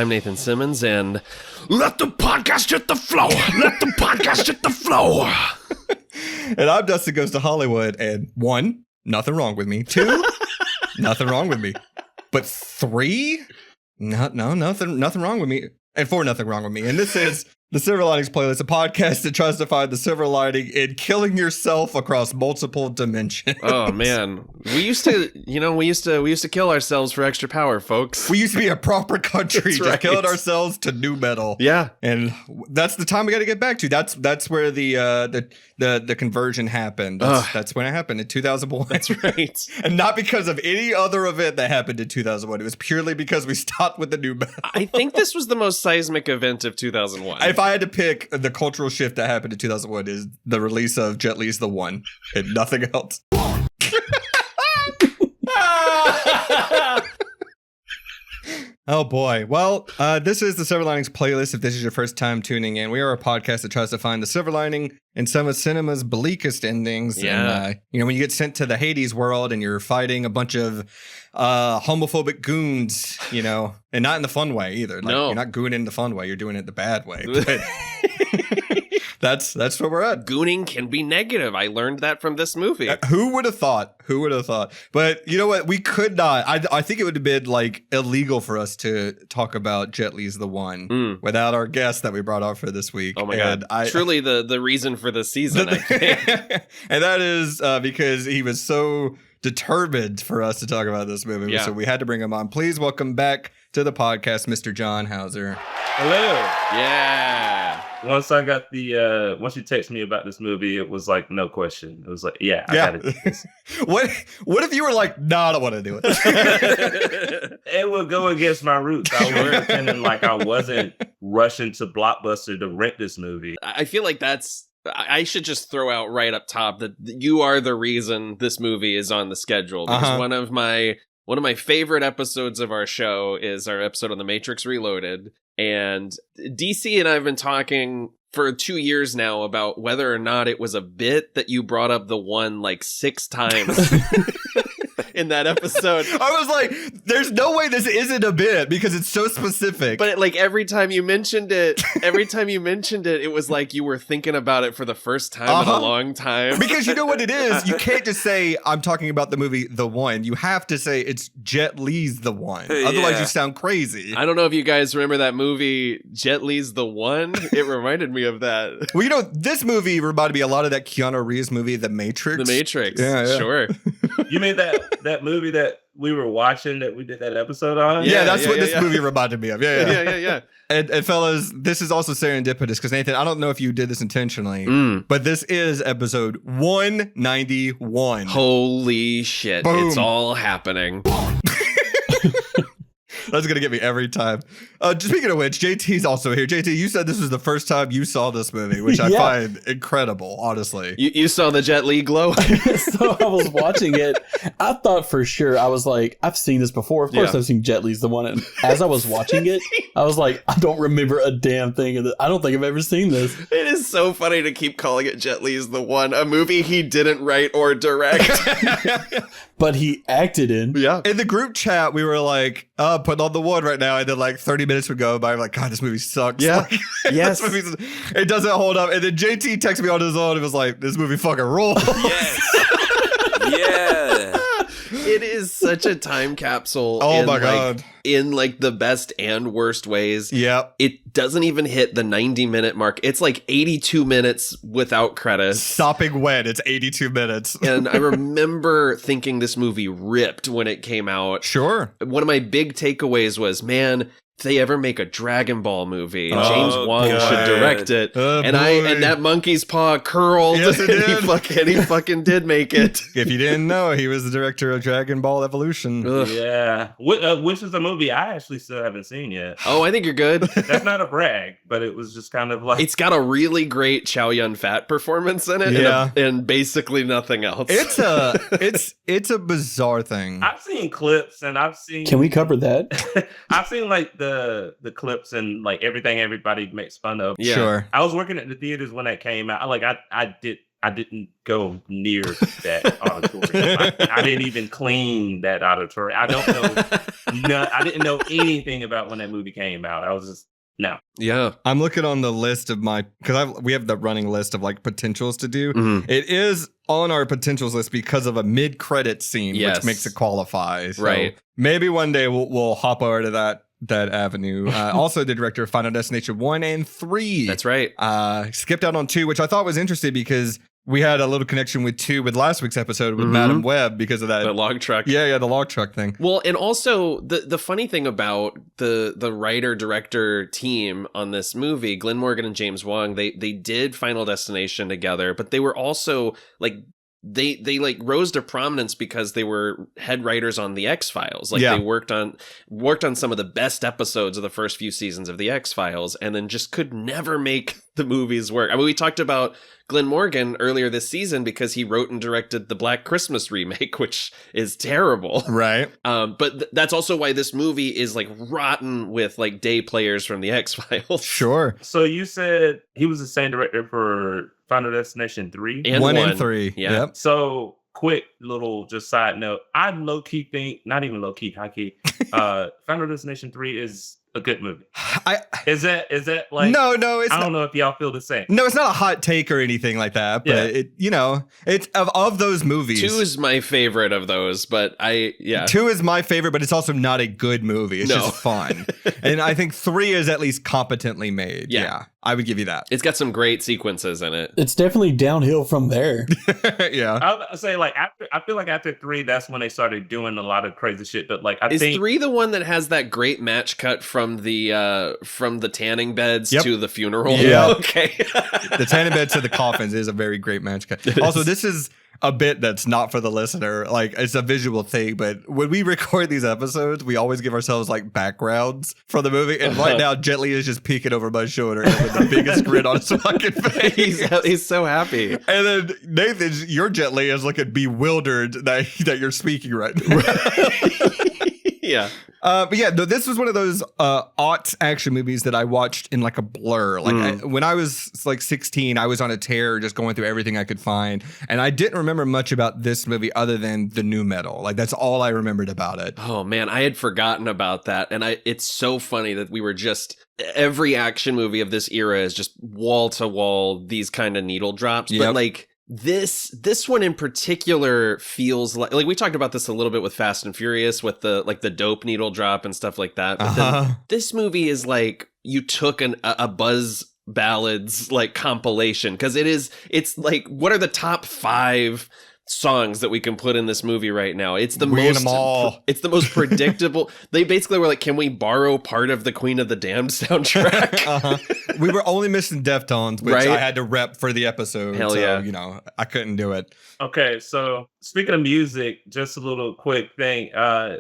I'm Nathan Simmons, and let the podcast hit the flow. Let the podcast hit the flow. And I'm Dustin Goes to Hollywood, and 1, nothing wrong with me. 2, nothing wrong with me. But 3, nothing wrong with me. And 4, nothing wrong with me. And this is the Silver Linings Playlist, a podcast that tries to find the silver lining in killing yourself across multiple dimensions. Oh man, we used to kill ourselves for extra power, folks. We used to be a proper country, just right. killing ourselves to new metal. Yeah, and that's the time we got to get back to. That's where the conversion happened. That's when it happened in 2001. That's right, and not because of any other event that happened in 2001. It was purely because we stopped with the new metal. I think this was the most seismic event of 2001. If I had to pick, the cultural shift that happened in 2001 is the release of Jet Li's The One and nothing else. Oh boy. Well, this is the Silver Linings Playlist. If this is your first time tuning in, we are a podcast that tries to find the silver lining in some of cinema's bleakest endings. Yeah. And, when you get sent to the Hades world and you're fighting a bunch of homophobic goons, and not in the fun way either. Like, no. You're not gooning in the fun way. You're doing it the bad way. But that's where we're at. Gooning can be negative. I learned that from this movie. Who would have thought? But you know what? We could not. I think it would have been illegal for us to talk about Jet Li's The One without our guest that we brought on for this week. Oh my God. Truly the reason for the season, I think. And that is because he was so determined for us to talk about this movie. Yeah. So we had to bring him on. Please welcome back to the podcast, Mr. John Houzer. Hello. Yeah. Once I got once you texted me about this movie, it was like, no question. It was like, I gotta do this. What if you were like, nah, I don't want to do it? It would go against my roots. I was pretending like I wasn't rushing to Blockbuster to rent this movie. I feel like I should just throw out right up top that you are the reason this movie is on the schedule. Because one of my favorite episodes of our show is our episode on The Matrix Reloaded. And DC and I have been talking for 2 years now about whether or not it was a bit that you brought up The One 6 times. In that episode. I was like, there's no way this isn't a bit because it's so specific. But every time you mentioned it, it was like you were thinking about it for the first time in a long time. Because you know what it is? You can't just say, I'm talking about the movie The One. You have to say it's Jet Li's The One. Otherwise you sound crazy. I don't know if you guys remember that movie, Jet Li's The One. It reminded me of that. Well, this movie reminded me a lot of that Keanu Reeves movie, The Matrix. The Matrix. Yeah. Sure. You mean that movie that we were watching that we did that episode on? Yeah, that's what this movie reminded me of. Yeah. And fellas, this is also serendipitous because Nathan, I don't know if you did this intentionally, but this is episode 191. Holy shit. Boom. It's all happening. That's going to get me every time. Speaking of which, JT's also here. JT, you said this was the first time you saw this movie, which I find incredible, honestly. You saw the Jet Li glow? So I was watching it. I thought for sure, I was like, I've seen this before. Of course I've seen Jet Li's The One. And as I was watching it, I was like, I don't remember a damn thing of it. I don't think I've ever seen this. It is so funny to keep calling it Jet Li's The One, a movie he didn't write or direct. But he acted in. Yeah. In the group chat, we were like, putting on The One right now. And then 30 minutes would go by. I'm like, God, this movie sucks. Yeah. Yes. It doesn't hold up. And then JT texted me on his own and was like, this movie fucking rules. Yes. Yeah. It is such a time capsule. Oh my God. In the best and worst ways. Yep. It doesn't even hit the 90-minute mark. It's 82 minutes without credits. Stopping when it's 82 minutes. And I remember thinking this movie ripped when it came out. Sure. One of my big takeaways was, man, if they ever make a Dragon Ball movie, James Wong should direct it. And that monkey's paw curled. Yes, it did. And he fucking did make it. If you didn't know, he was the director of Dragon Ball Evolution. Ugh. Yeah. Which is a movie I actually still haven't seen yet. Oh, I think you're good. That's not a brag, but it was just kind of like... It's got a really great Chow Yun-Fat performance in it, and basically nothing else. It's a bizarre thing. I've seen clips and I've seen... Can we cover that? I've seen the clips and everything everybody makes fun of. Yeah. Sure. I was working at the theaters when that came out. I didn't go near that auditorium. I didn't even clean that auditorium. I don't know. I didn't know anything about when that movie came out. I was just, no. Yeah. I'm looking on the list of because we have the running list of like potentials to do. Mm-hmm. It is on our potentials list because of a mid-credit scene, which makes it qualify. So right. Maybe one day we'll hop over to that avenue. Also, the director of Final Destination 1 and 3. That's right. Skipped out on 2, which I thought was interesting because we had a little connection with 2 with last week's episode with Madam Web because of that. The log truck. Yeah, the log truck thing. Well, and also the funny thing about the writer-director team on this movie, Glenn Morgan and James Wong, they did Final Destination together, but they were also like they like rose to prominence because they were head writers on the X-Files. Like they worked on some of the best episodes of the first few seasons of the X-Files and then just could never make the movies work. I mean, we talked about Glenn Morgan earlier this season because he wrote and directed the Black Christmas remake, which is terrible. Right. But that's also why this movie is like rotten with like day players from the X-Files. Sure. So you said he was the same director for Final Destination 3? And 1 and 3. Yeah. Yep. So quick little just side note. I low-key think, not even low-key, high-key, Final Destination 3 is a good movie. Is that like no, it's I don't know if y'all feel the same. No, it's not a hot take or anything like that, but it's of those movies. 2 is my favorite of those, but 2 is my favorite, but it's also not a good movie. It's just fun. And I think 3 is at least competently made. Yeah. I would give you that. It's got some great sequences in it. It's definitely downhill from there. Yeah. I would say like I feel like after 3, that's when they started doing a lot of crazy shit. But like is 3 the one that has that great match cut from the tanning beds to the funeral? Yeah. Okay. The tanning beds to the coffins is a very great match cut. Also, this is a bit that's not for the listener. Like, it's a visual thing, but when we record these episodes, we always give ourselves like backgrounds for the movie. And right now, Jet Li is just peeking over my shoulder with the biggest grin on his fucking face. He's so happy. And then Nathan, your Jet Li is looking bewildered that you're speaking right now. Yeah. But yeah, no, this was one of those aughts action movies that I watched in like a blur. Like when I was like 16, I was on a tear just going through everything I could find. And I didn't remember much about this movie other than the nu metal. Like that's all I remembered about it. Oh man, I had forgotten about that. And it's so funny that we were just every action movie of this era is just wall to wall these kind of needle drops. But like this one in particular feels like we talked about this a little bit with Fast and Furious with the like the dope needle drop and stuff like that. But then this movie is like you took a Buzz Ballads like compilation because it's like what are the top 5 songs that we can put in this movie right now? It's the it's the most predictable. They basically were like, can we borrow part of the Queen of the Damned soundtrack? We were only missing Deftones, which I had to rep for the episode. Hell yeah. So, I couldn't do it. Okay, so speaking of music, just a little quick thing.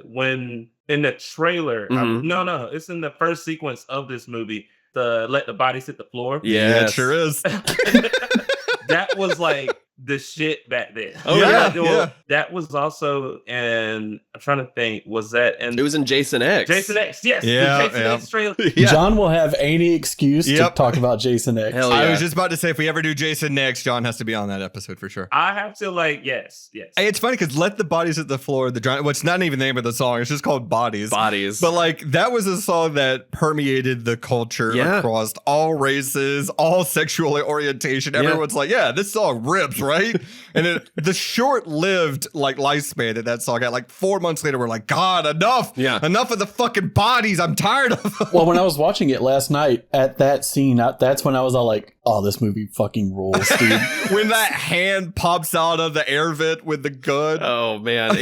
When in the trailer, it's in the first sequence of this movie, the Let the Bodies Hit the Floor. Yeah, it sure is. That was like the shit back then. Oh yeah. That was also in, I'm trying to think, was that in? It was in Jason X. Jason X, yes. Yeah, Jason X trailer. Yeah. John will have any excuse to talk about Jason X. Hell yeah. I was just about to say, if we ever do Jason X, John has to be on that episode for sure. I have to yes. Hey, it's funny because Let the Bodies Hit the Floor, it's not even the name of the song, it's just called Bodies. But like, that was a song that permeated the culture across all races, all sexual orientation. Everyone's like, yeah, this song rips, right? And the short-lived like lifespan that song had, like 4 months later, we're like, God, enough of the fucking bodies. I'm tired of them. Well, when I was watching it last night at that scene, that's when I was all like, oh, this movie fucking rules, dude. When that hand pops out of the air vent with the gun. Oh man,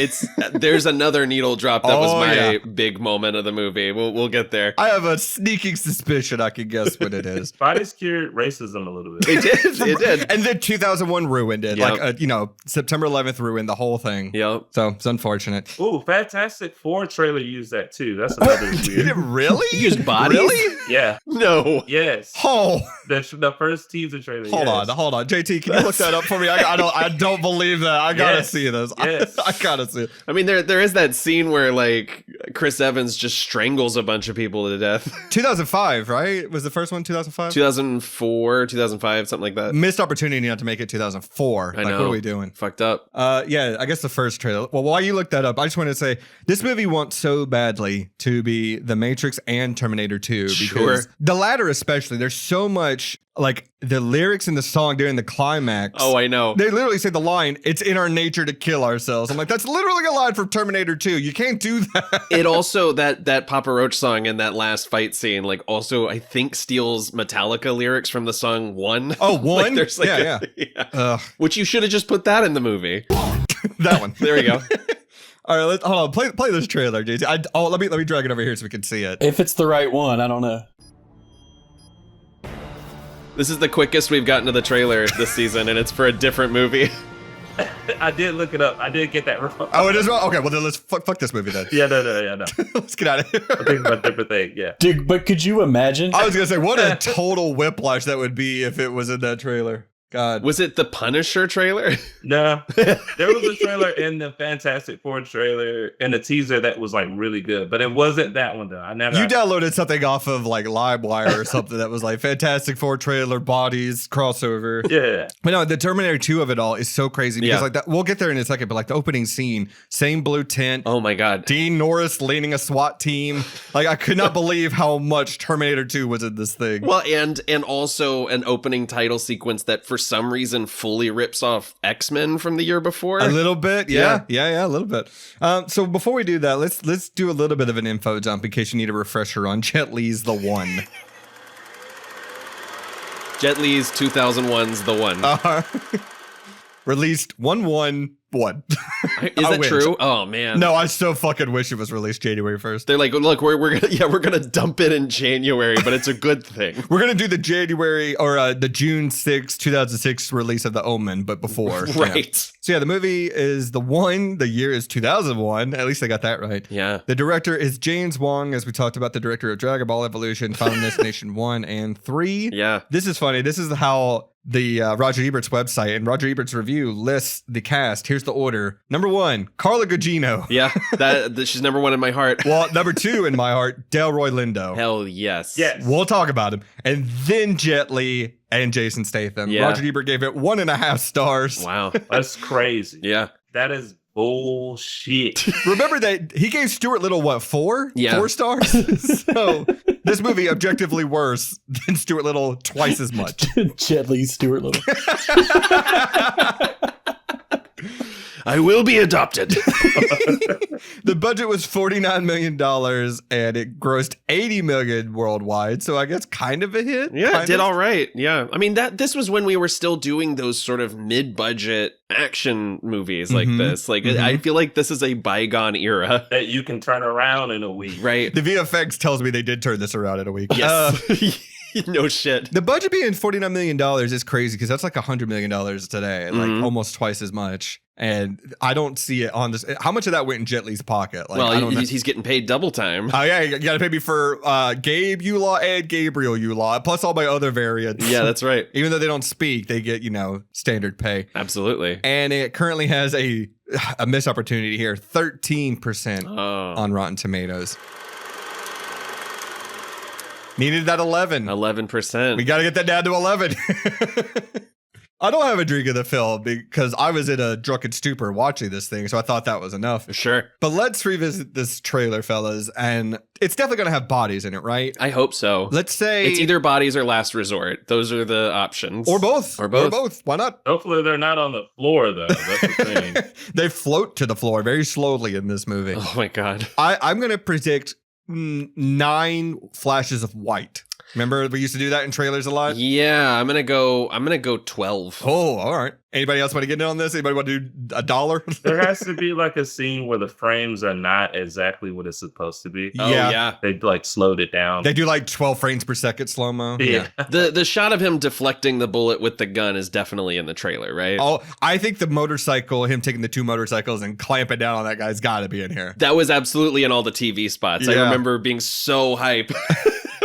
there's another needle drop that was my big moment of the movie. We'll get there. I have a sneaking suspicion I can guess what it is. Bodies cured racism a little bit. It did. And then 2001 ruined it. Yep. Like But, September 11th ruined the whole thing. Yep. So it's unfortunate. Ooh, Fantastic Four trailer used that too. That's another Did it weird. really? You used bodies? Really? Yeah. No. Yes. Oh, The first teaser trailer. hold on. JT, can you look that up for me? I don't believe that. I gotta see this. Yes. I gotta see it. I mean, there is that scene where like Chris Evans just strangles a bunch of people to death. 2005, right? Was the first one 2005? 2004, 2005, something like that. Missed opportunity not to make it 2004. I know. What are we doing? Fucked up. Yeah, I guess the first trailer. Well, while you look that up, I just want to say this movie wants so badly to be The Matrix and Terminator 2 because Sure. the latter especially, there's so much like the lyrics in the song during the climax. Oh, I know. They literally say the line, "It's in our nature to kill ourselves." I'm like, that's literally a line from Terminator 2. You can't do that. It also, that Papa Roach song in that last fight scene, like also I think steals Metallica lyrics from the song One. Oh, One? Like, there's like Yeah. Which you should have just put that in the movie. That one. There we go. All right, hold on. Play this trailer, JT. Let me drag it over here so we can see it. If it's the right one, I don't know. This is the quickest we've gotten to the trailer this season, and it's for a different movie. I did look it up. I did get that wrong. Oh, it is wrong? Okay, well then let's fuck this movie then. Yeah, no. Let's get out of here. I'm thinking about a different thing. Yeah. Dude, but could you imagine? I was gonna say, what a total whiplash that would be if it was in that trailer. God. Was it the Punisher trailer? No, there was a trailer in the Fantastic Four trailer and a teaser that was like really good, but it wasn't that one though. You downloaded something off of like LimeWire or something that was like Fantastic Four trailer bodies crossover. Yeah. But no, the Terminator 2 of it all is so crazy because like that. We'll get there in a second, but like the opening scene, same blue tint. Oh my God. Dean Norris leading a SWAT team. Like I could not believe how much Terminator 2 was in this thing. Well, and also an opening title sequence that for some reason fully rips off X-Men from the year before. A little bit, yeah, a little bit. So before we do that, let's do a little bit of an info dump in case you need a refresher on Jet Li's The One. Jet Li's 2001's The One. Released 1/1/1. Is that true? Oh man. No, I so fucking wish it was released January 1st. They're like, look, we're gonna dump it in January, but it's a good thing. We're gonna do the January or the June 6, 2006 release of The Omen, but before. Right. Yeah. So yeah, the movie is The One. The year is 2001. At least I got that right. Yeah. The director is James Wong, as we talked about, the director of Dragon Ball Evolution, Final Destination 1 and 3. Yeah. This is funny. This is how the Roger Ebert's website and Roger Ebert's review lists the cast. Here's the order. Number 1, Carla Gugino. Yeah, that she's number 1 in my heart. Well, number 2 in my heart, Delroy Lindo. Hell yes. Yes. We'll talk about him. And then Jet Li and Jason Statham. Yeah. Roger Ebert gave it 1.5 stars. Wow. That's crazy. Yeah. That is bullshit. Remember that he gave Stuart Little, what, 4? Yeah. 4 stars? So this movie objectively worse than Stuart Little twice as much. Jet Li, Stuart Little. I will be adopted. The budget was $49 million and it grossed $80 million worldwide. So I guess kind of a hit. Yeah, it did all right. Yeah. I mean, this was when we were still doing those sort of mid-budget action movies like this. Like, I feel like this is a bygone era. That you can turn around in a week. Right. The VFX tells me they did turn this around in a week. Yes. No shit. The budget being $49 million is crazy because that's like $100 million today, like almost twice as much. And I don't see it on this. How much of that went in Jet Li's pocket? Like, well, I don't know. He's getting paid double time. Oh, yeah, you got to pay me for Gabe Ulaw and Gabriel Ulaw, plus all my other variants. Yeah, that's right. Even though they don't speak, they get, standard pay. Absolutely. And it currently has a missed opportunity here, 13% on Rotten Tomatoes. Needed that 11. 11%. We got to get that down to 11. I don't have a drink of the film because I was in a drunken stupor watching this thing, so I thought that was enough. Sure. But let's revisit this trailer, fellas, and it's definitely going to have bodies in it, right? I hope so. Let's say it's either bodies or Last Resort. Those are the options. Or both. Or both. Why not? Hopefully they're not on the floor though. That's the thing. They float to the floor very slowly in this movie. Oh my God. I'm going to predict 9 flashes of white. Remember we used to do that in trailers a lot? Yeah, I'm gonna go 12. Oh, all right. Anybody else want to get in on this? Anybody want to do $1? There has to be like a scene where the frames are not exactly what it's supposed to be. Oh yeah. They like slowed it down. They do like 12 frames per second slow-mo. Yeah. The shot of him deflecting the bullet with the gun is definitely in the trailer, right? Oh, I think the motorcycle, him taking the 2 motorcycles and clamping down on that guy's got to be in here. That was absolutely in all the TV spots. I Yeah. remember being so hype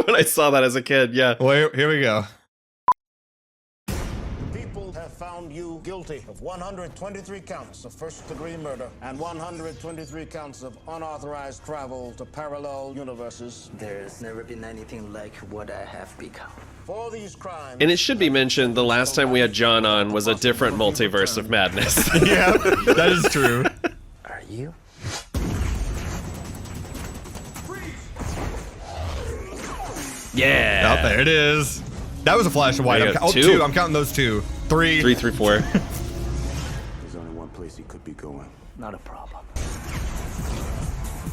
when I saw that as a kid. Yeah. Well, here we go. People have found you guilty of 123 counts of first-degree murder and 123 counts of unauthorized travel to parallel universes. There's never been anything like what I have become. For these crimes... And it should be mentioned, the last time we had John on was a different multiverse of madness. Yeah, that is true. Are you? Yeah. Out there it is. That was a flash of white. There you go. 2. I'm counting those 2. 3. 3, 3, 4. There's only one place he could be going. Not a problem.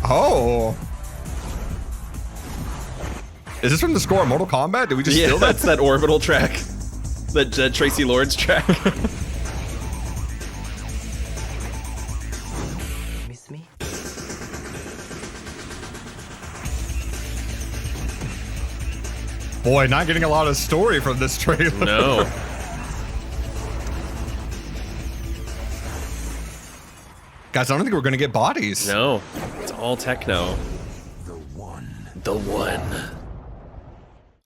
Oh. Is this from the score of Mortal Kombat? Did we just Yeah, steal that? that's that orbital track. That Tracy Lords track. Miss me? Boy, not getting a lot of story from this trailer. No. Guys, I don't think we're going to get bodies. No. It's all techno. The one. The one.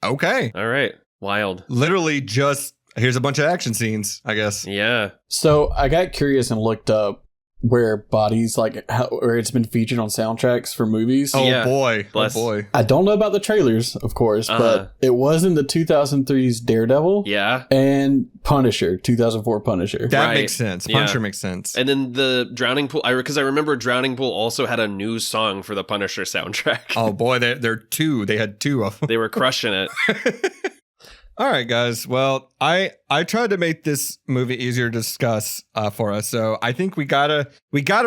Okay. All right. Wild. Literally just, here's a bunch of action scenes, I guess. Yeah. So I got curious and looked up where bodies, like where it's been featured on soundtracks for movies. Oh, Yeah. boy. Bless. Oh, boy. I don't know about the trailers, of course, but it was in the 2003's Daredevil Yeah. and Punisher, 2004 Punisher. That Right. makes sense. Yeah. Punisher makes sense. And then the Drowning Pool, because I remember Drowning Pool also had a new song for the Punisher soundtrack. Oh, boy. They're 2. They had 2 of them. They were crushing it. All right, guys. Well, I tried to make this movie easier to discuss for us, so I think we gotta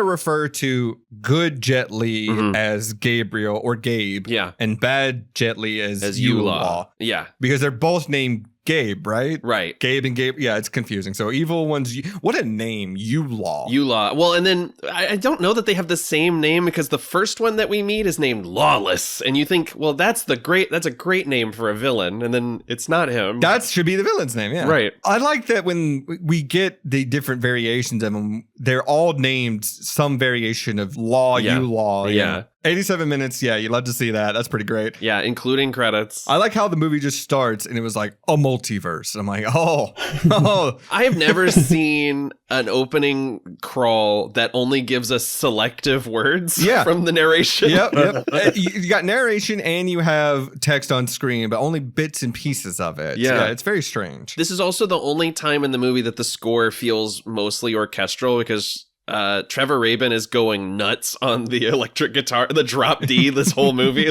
refer to good Jet Li as Gabriel or Gabe, Yeah. and bad Jet Li as Yulaw. Yulaw, Yeah. because they're both named Gabe, right? Right. Gabe and Gabe. Yeah, it's confusing. So evil one's what a name, Yulaw. Yulaw. Well, and then I don't know that they have the same name because the first one that we meet is named Lawless, and you think, well, that's a great name for a villain, and then it's not him. That should be the villain's name, yeah. Right. I like that when we get the different variations of them, they're all named some variation of Law, Yeah. Yulaw. Yeah. 87 minutes. Yeah, you love to see that. That's pretty great. Yeah, including credits. I like how the movie just starts and it was like a multiverse. I'm like, oh. I have never seen an opening crawl that only gives us selective words Yeah. from the narration. Yep. You got narration and you have text on screen, but only bits and pieces of it. Yeah. It's very strange. This is also the only time in the movie that the score feels mostly orchestral because Trevor Rabin is going nuts on the electric guitar, the drop D, this whole movie.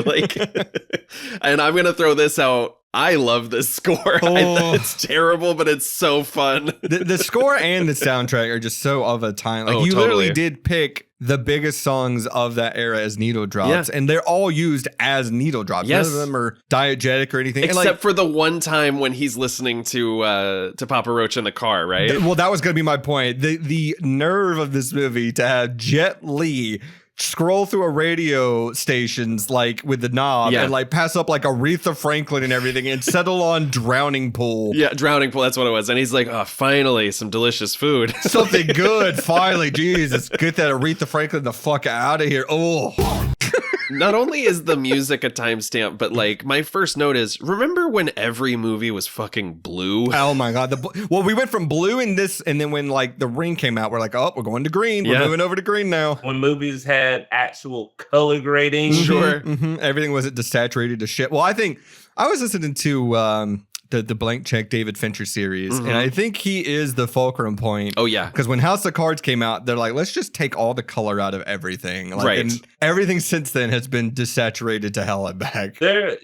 And I'm going to throw this out. I love this score. Oh. It's terrible, but it's so fun. The score and the soundtrack are just so of a time. Like you totally. literally did pick the biggest songs of that era as needle drops, Yeah. and they're all used as needle drops. Yes. None of them are diegetic or anything. Except for the one time when he's listening to Papa Roach in the car, right? well, that was going to be my point. The nerve of this movie to have Jet Li scroll through a radio stations like with the knob Yeah. and like pass up like Aretha Franklin and everything and settle on Drowning Pool. Yeah, Drowning Pool, that's what it was. And he's like, oh, finally, some delicious food. Something good, finally. Jesus, get that Aretha Franklin the fuck out of here. Oh. Not only is the music a timestamp, but like my first note is, remember when every movie was fucking blue? Oh my god! Well, we went from blue in this, and then when like the Ring came out, we're like, oh, we're going to green. We're Yeah. moving over to green now. When movies had actual color grading. Sure. Everything wasn't desaturated to shit. Well, I think I was listening to the Blank Check David Fincher series, and I think he is the fulcrum point. Oh, yeah. Because when House of Cards came out, they're like, let's just take all the color out of everything. Like, Right. And everything since then has been desaturated to hell and back. There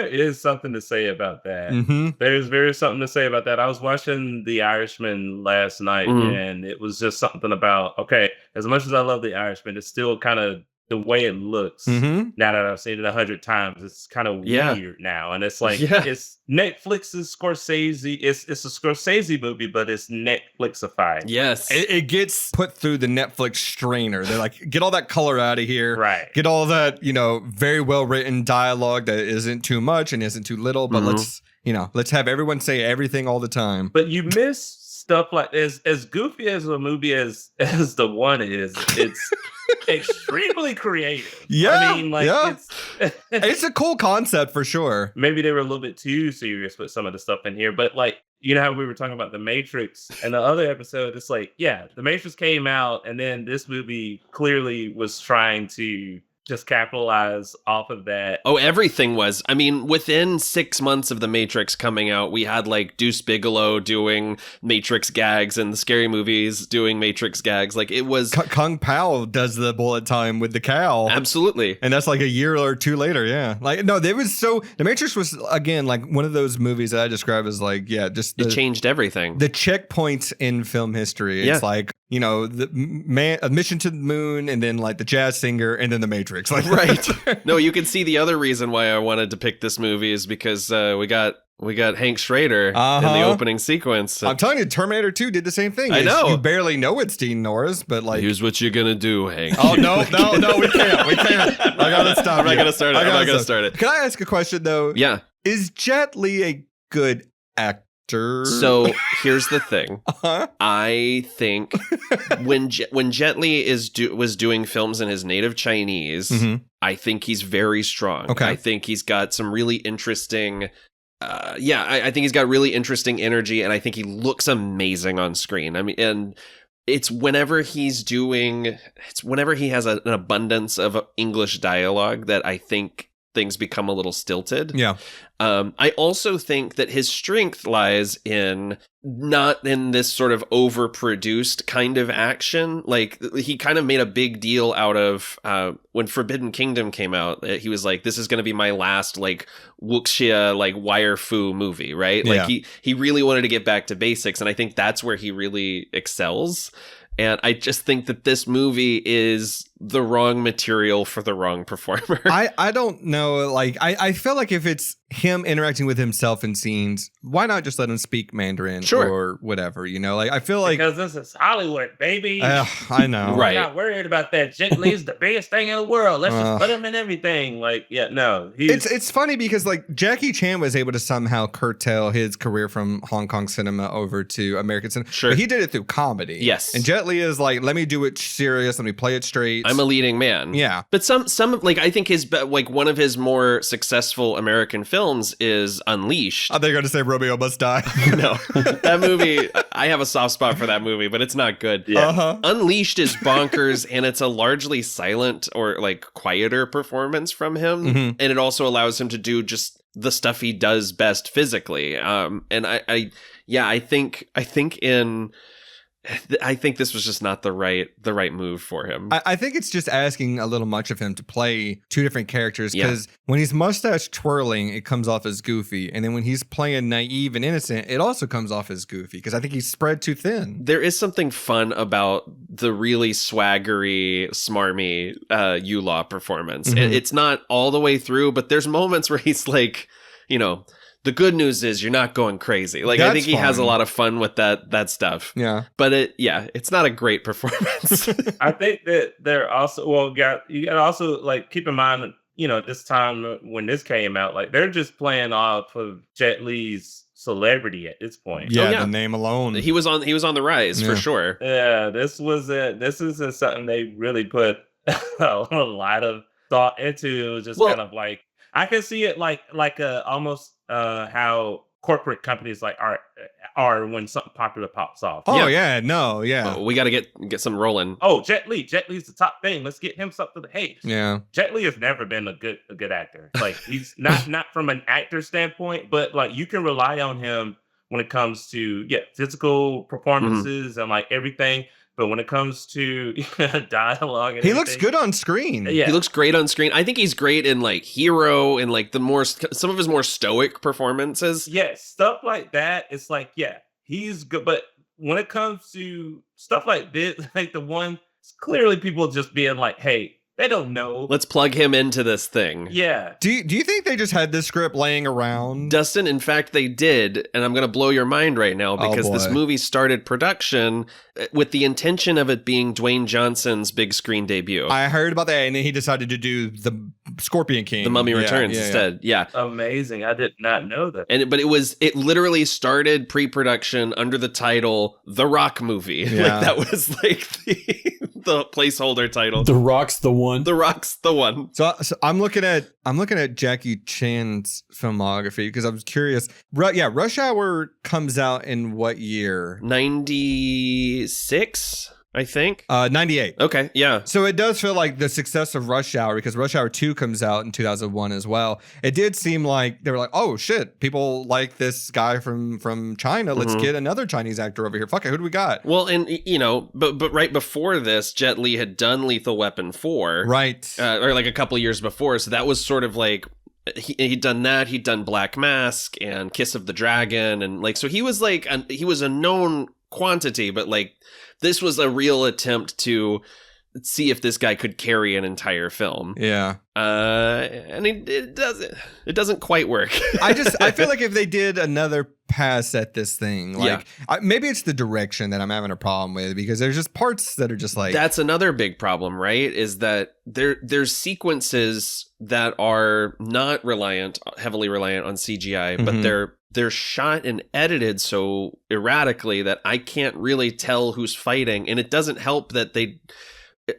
is something to say about that. Mm-hmm. There's very something to say about that. I was watching The Irishman last night, Mhm. and it was just something about, okay, as much as I love The Irishman, it's still kind of the way it looks. Mm-hmm. Now that I've seen it 100 times, it's kind of weird now, and it's like it's Netflix's Scorsese. It's a Scorsese movie, but it's Netflixified. Yes, it gets put through the Netflix strainer. They're like, get all that color out of here, right? Get all that very well written dialogue that isn't too much and isn't too little, but let's have everyone say everything all the time. But you miss stuff like as goofy as a movie as the one is. It's extremely creative. Yeah, I mean, it's a cool concept for sure. Maybe they were a little bit too serious with some of the stuff in here, but how we were talking about The Matrix and the other episode, it's like, The Matrix came out, and then this movie clearly was trying to just capitalize off of that. Oh, everything was. I mean, within 6 months of The Matrix coming out, we had Deuce Bigelow doing Matrix gags and the Scary Movies doing Matrix gags. It was Kung Pao does the bullet time with the cow. Absolutely. And that's a year or two later. Yeah. The Matrix was again one of those movies that I describe as it changed everything. The checkpoints in film history. It's the Mission to the Moon, and then the Jazz Singer, and then The Matrix. Right. No, you can see the other reason why I wanted to pick this movie is because we got Hank Schrader in the opening sequence. I'm telling you, Terminator 2 did the same thing. I know. You barely know it's Dean Norris, but here's what you're gonna do, Hank. Oh no, we can't. I gotta stop. I'm not gonna start it. Can I ask a question though? Yeah. Is Jet Li a good actor? So here's the thing. I think when Jet Li was doing films in his native Chinese, I think he's very strong. Okay. I think he's got some really interesting. I think he's got really interesting energy, and I think he looks amazing on screen. I mean, and it's whenever he has an abundance of English dialogue that I think things become a little stilted. Yeah. I also think that his strength lies in not in this sort of overproduced kind of action. He kind of made a big deal out of when Forbidden Kingdom came out. He was like, this is going to be my last wuxia wire fu movie, right? Yeah. He really wanted to get back to basics, and I think that's where he really excels. And I just think that this movie is the wrong material for the wrong performer. I don't know. I feel like if it's him interacting with himself in scenes, why not just let him speak Mandarin or whatever? I feel like because this is Hollywood, baby. I know, right? I'm not worried about that. Jet Li's the biggest thing in the world. Let's just put him in everything. It's funny because Jackie Chan was able to somehow curtail his career from Hong Kong cinema over to American cinema. Sure, but he did it through comedy. Yes, and Jet Li is let me do it serious. Let me play it straight. I'm a leading man. Yeah. But some I think his one of his more successful American films is Unleashed. Are they going to say Romeo Must Die? No. That movie, I have a soft spot for that movie, but it's not good. Yeah. Unleashed is bonkers, and it's a largely silent or quieter performance from him. Mm-hmm. And it also allows him to do just the stuff he does best physically. And I think this was just not the right move for him. I think it's just asking a little much of him to play two different characters, because when he's mustache twirling, it comes off as goofy. And then when he's playing naive and innocent, it also comes off as goofy, because I think he's spread too thin. There is something fun about the really swaggery, smarmy Yu-Law performance. Mm-hmm. It's not all the way through, but there's moments where he's the good news is you're not going crazy. I think he has a lot of fun with that stuff. Yeah. But it's not a great performance. I think that they're also, you got to also keep in mind, this time when this came out, they're just playing off of Jet Li's celebrity at this point. Yeah, the name alone. He was on the rise for sure. Yeah, this isn't something they really put a lot of thought into. It was just kind of I can see it almost how corporate companies are when something popular pops off. Oh yeah, no, yeah. We got to get some rolling. Oh, Jet Li's the top thing. Let's get him something to hate. Yeah, Jet Li has never been a good actor. He's not from an actor standpoint, but you can rely on him when it comes to physical performances and everything. But when it comes to dialogue, and he looks good on screen. Yeah, he looks great on screen. I think he's great in Hero and some of his more stoic performances. Yeah, stuff like that. It's he's good. But when it comes to stuff like this, the one clearly people just being hey, They don't know. Let's plug him into this thing. Yeah. Do you think they just had this script laying around? Dustin, in fact, they did, and I'm going to blow your mind right now because this boy. movie started production with the intention of it being Dwayne Johnson's big screen debut. I heard about that, and then he decided to do the Scorpion King. The Mummy Returns instead. Yeah. Amazing. I did not know that. But it literally started pre-production under the title The Rock Movie. Yeah. Like that was like the placeholder title. The Rock's the one. The Rock's the one. So I'm looking at Jackie Chan's filmography because I was curious. Rush Hour comes out in what year? 96, I think. 98. Okay, yeah. So it does feel like the success of Rush Hour, because Rush Hour 2 comes out in 2001 as well. It did seem like they were like, oh shit, people like this guy from China. Let's get another Chinese actor over here. Fuck it, who do we got? Well, and but right before this, Jet Li had done Lethal Weapon 4. Right. Or like a couple years before. So that was sort of like he'd done that. He'd done Black Mask and Kiss of the Dragon, and like so he was like he was a known quantity, but like this was a real attempt to see if this guy could carry an entire film. Yeah. And it doesn't quite work. I feel like if they did another pass at this thing, like maybe it's the direction that I'm having a problem with, because there's just parts that are just like, that's another big problem, right? Is that there's sequences that are not heavily reliant on CGI, but they're shot and edited so erratically that I can't really tell who's fighting. And it doesn't help that they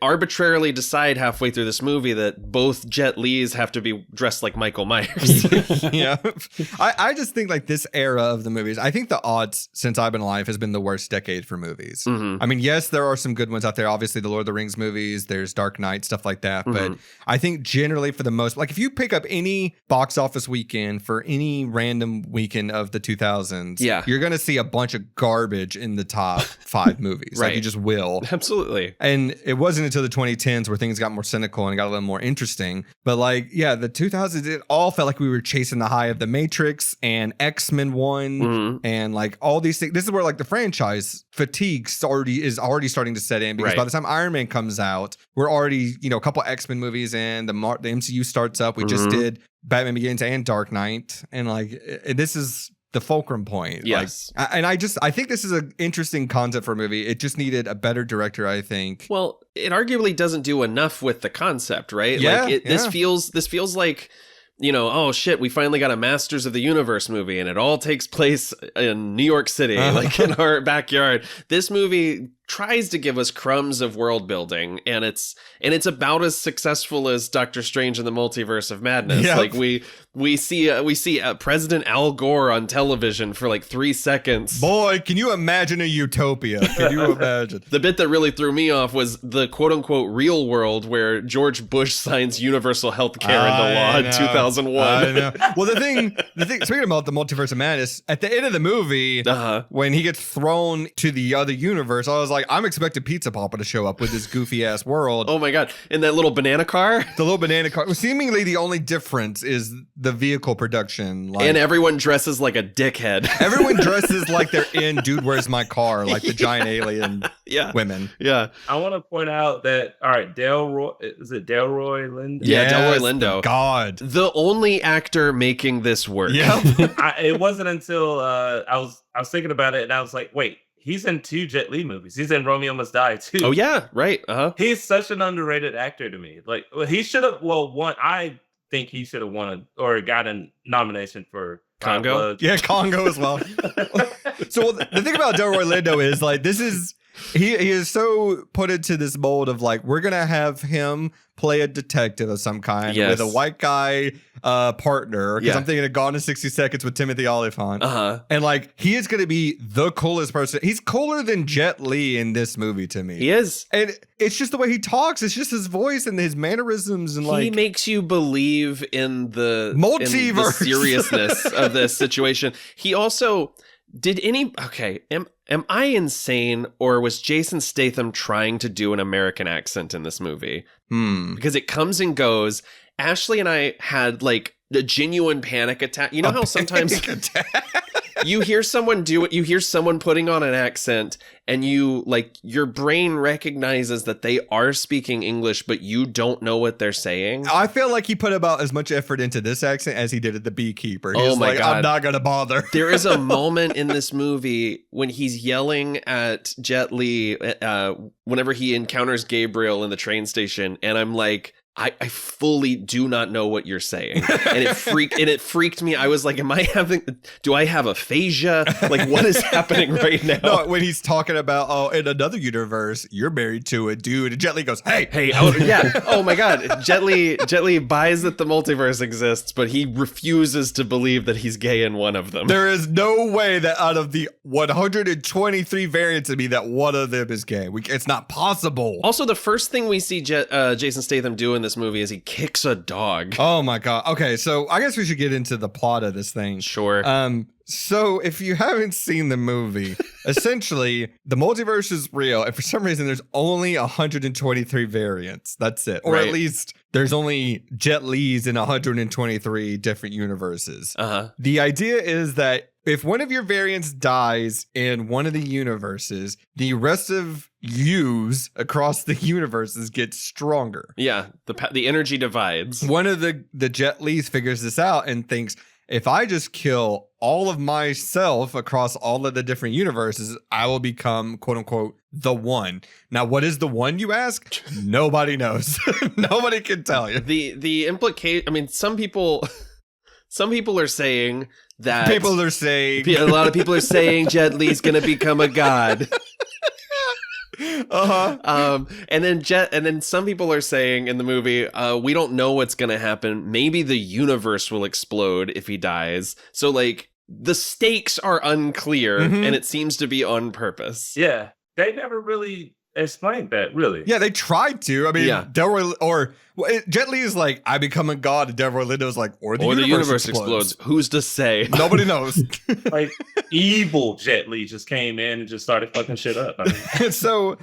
arbitrarily decide halfway through this movie that both Jet Lis have to be dressed like Michael Myers. Yeah. I just think like this era of the movies, I think the aughts since I've been alive has been the worst decade for movies. I mean, yes, there are some good ones out there. Obviously the Lord of the Rings movies, there's Dark Knight, stuff like that. But I think generally for the most, like if you pick up any box office weekend for any random weekend of the 2000s, you're going to see a bunch of garbage in the top 5 movies. Right. Like you just will. Absolutely. And it wasn't until the 2010s where things got more cynical and got a little more interesting. But like, yeah, the 2000s, it all felt like we were chasing the high of the Matrix and X-Men 1 and like all these things. This is where like the franchise fatigue is already starting to set in, because by the time Iron Man comes out, we're already, a couple X-Men movies in, the MCU starts up. We just did Batman Begins and Dark Knight. And like, this is the fulcrum point. Yes. Like, and I think this is an interesting concept for a movie. It just needed a better director, I think. Well, it arguably doesn't do enough with the concept, right? Yeah, like this feels like, oh shit, we finally got a Masters of the Universe movie and it all takes place in New York City, like in our backyard. This movie tries to give us crumbs of world building, and it's about as successful as Doctor Strange and the Multiverse of Madness. Yep. Like we see President Al Gore on television for like 3 seconds. Boy, can you imagine a utopia? Can you imagine? The bit that really threw me off was the quote unquote real world where George Bush signs universal health care into law in 2001. I know. Well, the thing, speaking about the Multiverse of Madness, at the end of the movie, when he gets thrown to the other universe, I was like, I'm expecting Pizza Papa to show up with this goofy ass world. Oh my God. In that little banana car? The little banana car. Seemingly the only difference is the vehicle production. And everyone dresses like a dickhead. Everyone dresses like they're in Dude, Where's My Car? Like the giant alien women. Yeah. I want to point out that, all right, Delroy Lindo? Yeah, Delroy Lindo. God. The only actor making this work. Yeah. It wasn't until I was thinking about it and I was like, wait, he's in 2 Jet Li movies. He's in Romeo Must Die too. Oh yeah, right. He's such an underrated actor to me. Like he should have. I think he should have won or got a nomination for Congo. Yeah, Congo as well. So the thing about Delroy Lindo is like he is so put into this mold of like, we're gonna have him play a detective of some kind with a white guy partner, because I'm thinking of Gone in 60 Seconds with Timothy Olyphant. And like, he is going to be the coolest person. He's cooler than Jet Li in this movie to me. He is. And it's just the way he talks. It's just his voice and his mannerisms. And like, he makes you believe in the multiverse, the seriousness of this situation. He also... am I insane, or was Jason Statham trying to do an American accent in this movie? Because it comes and goes. Ashley and I had like a genuine panic attack. You know how sometimes you hear someone do it, you hear someone putting on an accent, and you, like, your brain recognizes that they are speaking English, but you don't know what they're saying. I feel like he put about as much effort into this accent as he did at the Beekeeper. He's my God. I'm not going to bother. There is a moment in this movie when he's yelling at Jet Li whenever he encounters Gabriel in the train station, and I'm like, I fully do not know what you're saying. And it freaked me. I was like, do I have aphasia? Like, what is happening right now? No, when he's talking about, in another universe, you're married to a dude. And Jet Li goes, hey. Oh, yeah. Oh my God. Jet Li buys that the multiverse exists, but he refuses to believe that he's gay in one of them. There is no way that out of the 123 variants of me that one of them is gay. It's not possible. Also, the first thing we see Jason Statham do in this movie is he kicks a dog. Oh my God. Okay, so I guess we should get into the plot of this thing. Sure. So if you haven't seen the movie, essentially the multiverse is real, and for some reason there's only 123 variants. That's it. Or at least there's only Jet Li's in 123 different universes. The idea is that if one of your variants dies in one of the universes, the rest of yous across the universes get stronger. Yeah, the energy divides. One of the Jet Li's figures this out and thinks, if I just kill all of myself across all of the different universes, I will become, quote unquote, the one. Now, what is the one, you ask? Nobody knows. Nobody can tell you. The implication, I mean, some people are saying that a lot of people are saying Jet Li's gonna become a god. And then some people are saying in the movie, we don't know what's gonna happen. Maybe the universe will explode if he dies. So, like, the stakes are unclear, and it seems to be on purpose. Yeah, they never really explained that, really. Yeah, they tried to. I mean, Delroy, Jet Li is like, I become a god, and Delroy Lindo is like, or the universe explodes. Who's to say? Nobody knows. Like, evil Jet Li just came in and just started fucking shit up. I mean. So,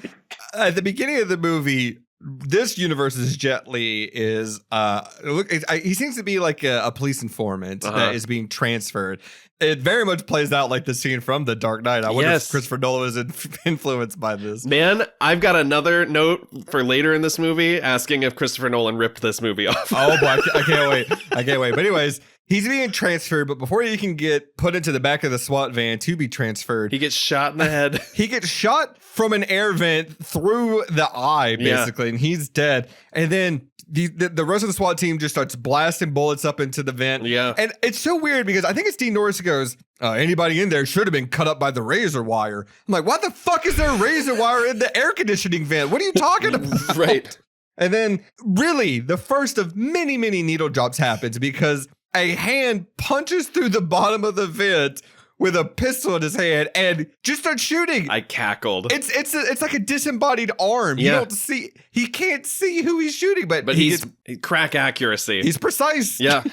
at the beginning of the movie, this universe's Jet Li is, he seems to be like a police informant that is being transferred. It very much plays out like the scene from The Dark Knight. I wonder if Christopher Nolan was influenced by this. Man, I've got another note for later in this movie asking if Christopher Nolan ripped this movie off. Oh boy, I can't wait. I can't wait. But anyways, he's being transferred, but before he can get put into the back of the SWAT van to be transferred, he gets shot in the head. He gets shot from an air vent through the eye, basically, and he's dead. And then the rest of the SWAT team just starts blasting bullets up into the vent. Yeah. And it's so weird because I think it's Dean Norris who goes, anybody in there should have been cut up by the razor wire. I'm like, what the fuck is there razor wire in the air conditioning vent? What are you talking about? Right. And then really the first of many, many needle drops happens because a hand punches through the bottom of the vent with a pistol in his hand and just starts shooting. I cackled. It's like a disembodied arm. You don't see, he can't see who he's shooting, but he's crack accuracy. He's precise. Yeah.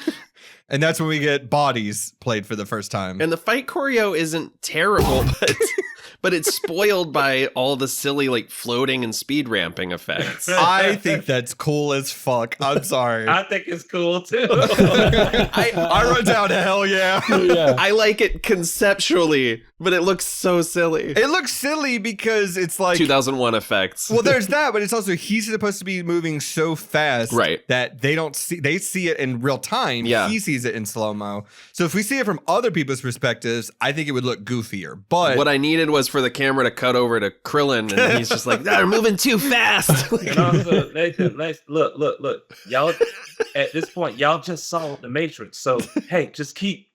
And that's when we get Bodies played for the first time. And the fight choreo isn't terrible, but it's spoiled by all the silly, like, floating and speed ramping effects. I think that's cool as fuck. I'm sorry. I think it's cool too. I wrote down hell yeah. I like it conceptually, but it looks so silly. It looks silly because it's like 2001 effects. Well, there's that, but it's also he's supposed to be moving so fast that they see it in real time. Yeah. He sees it in slow-mo. So if we see it from other people's perspectives, I think it would look goofier. But what I needed was for the camera to cut over to Krillin, and he's just like, they're moving too fast. And also, look, y'all, at this point, y'all just saw The Matrix. So, hey, just keep,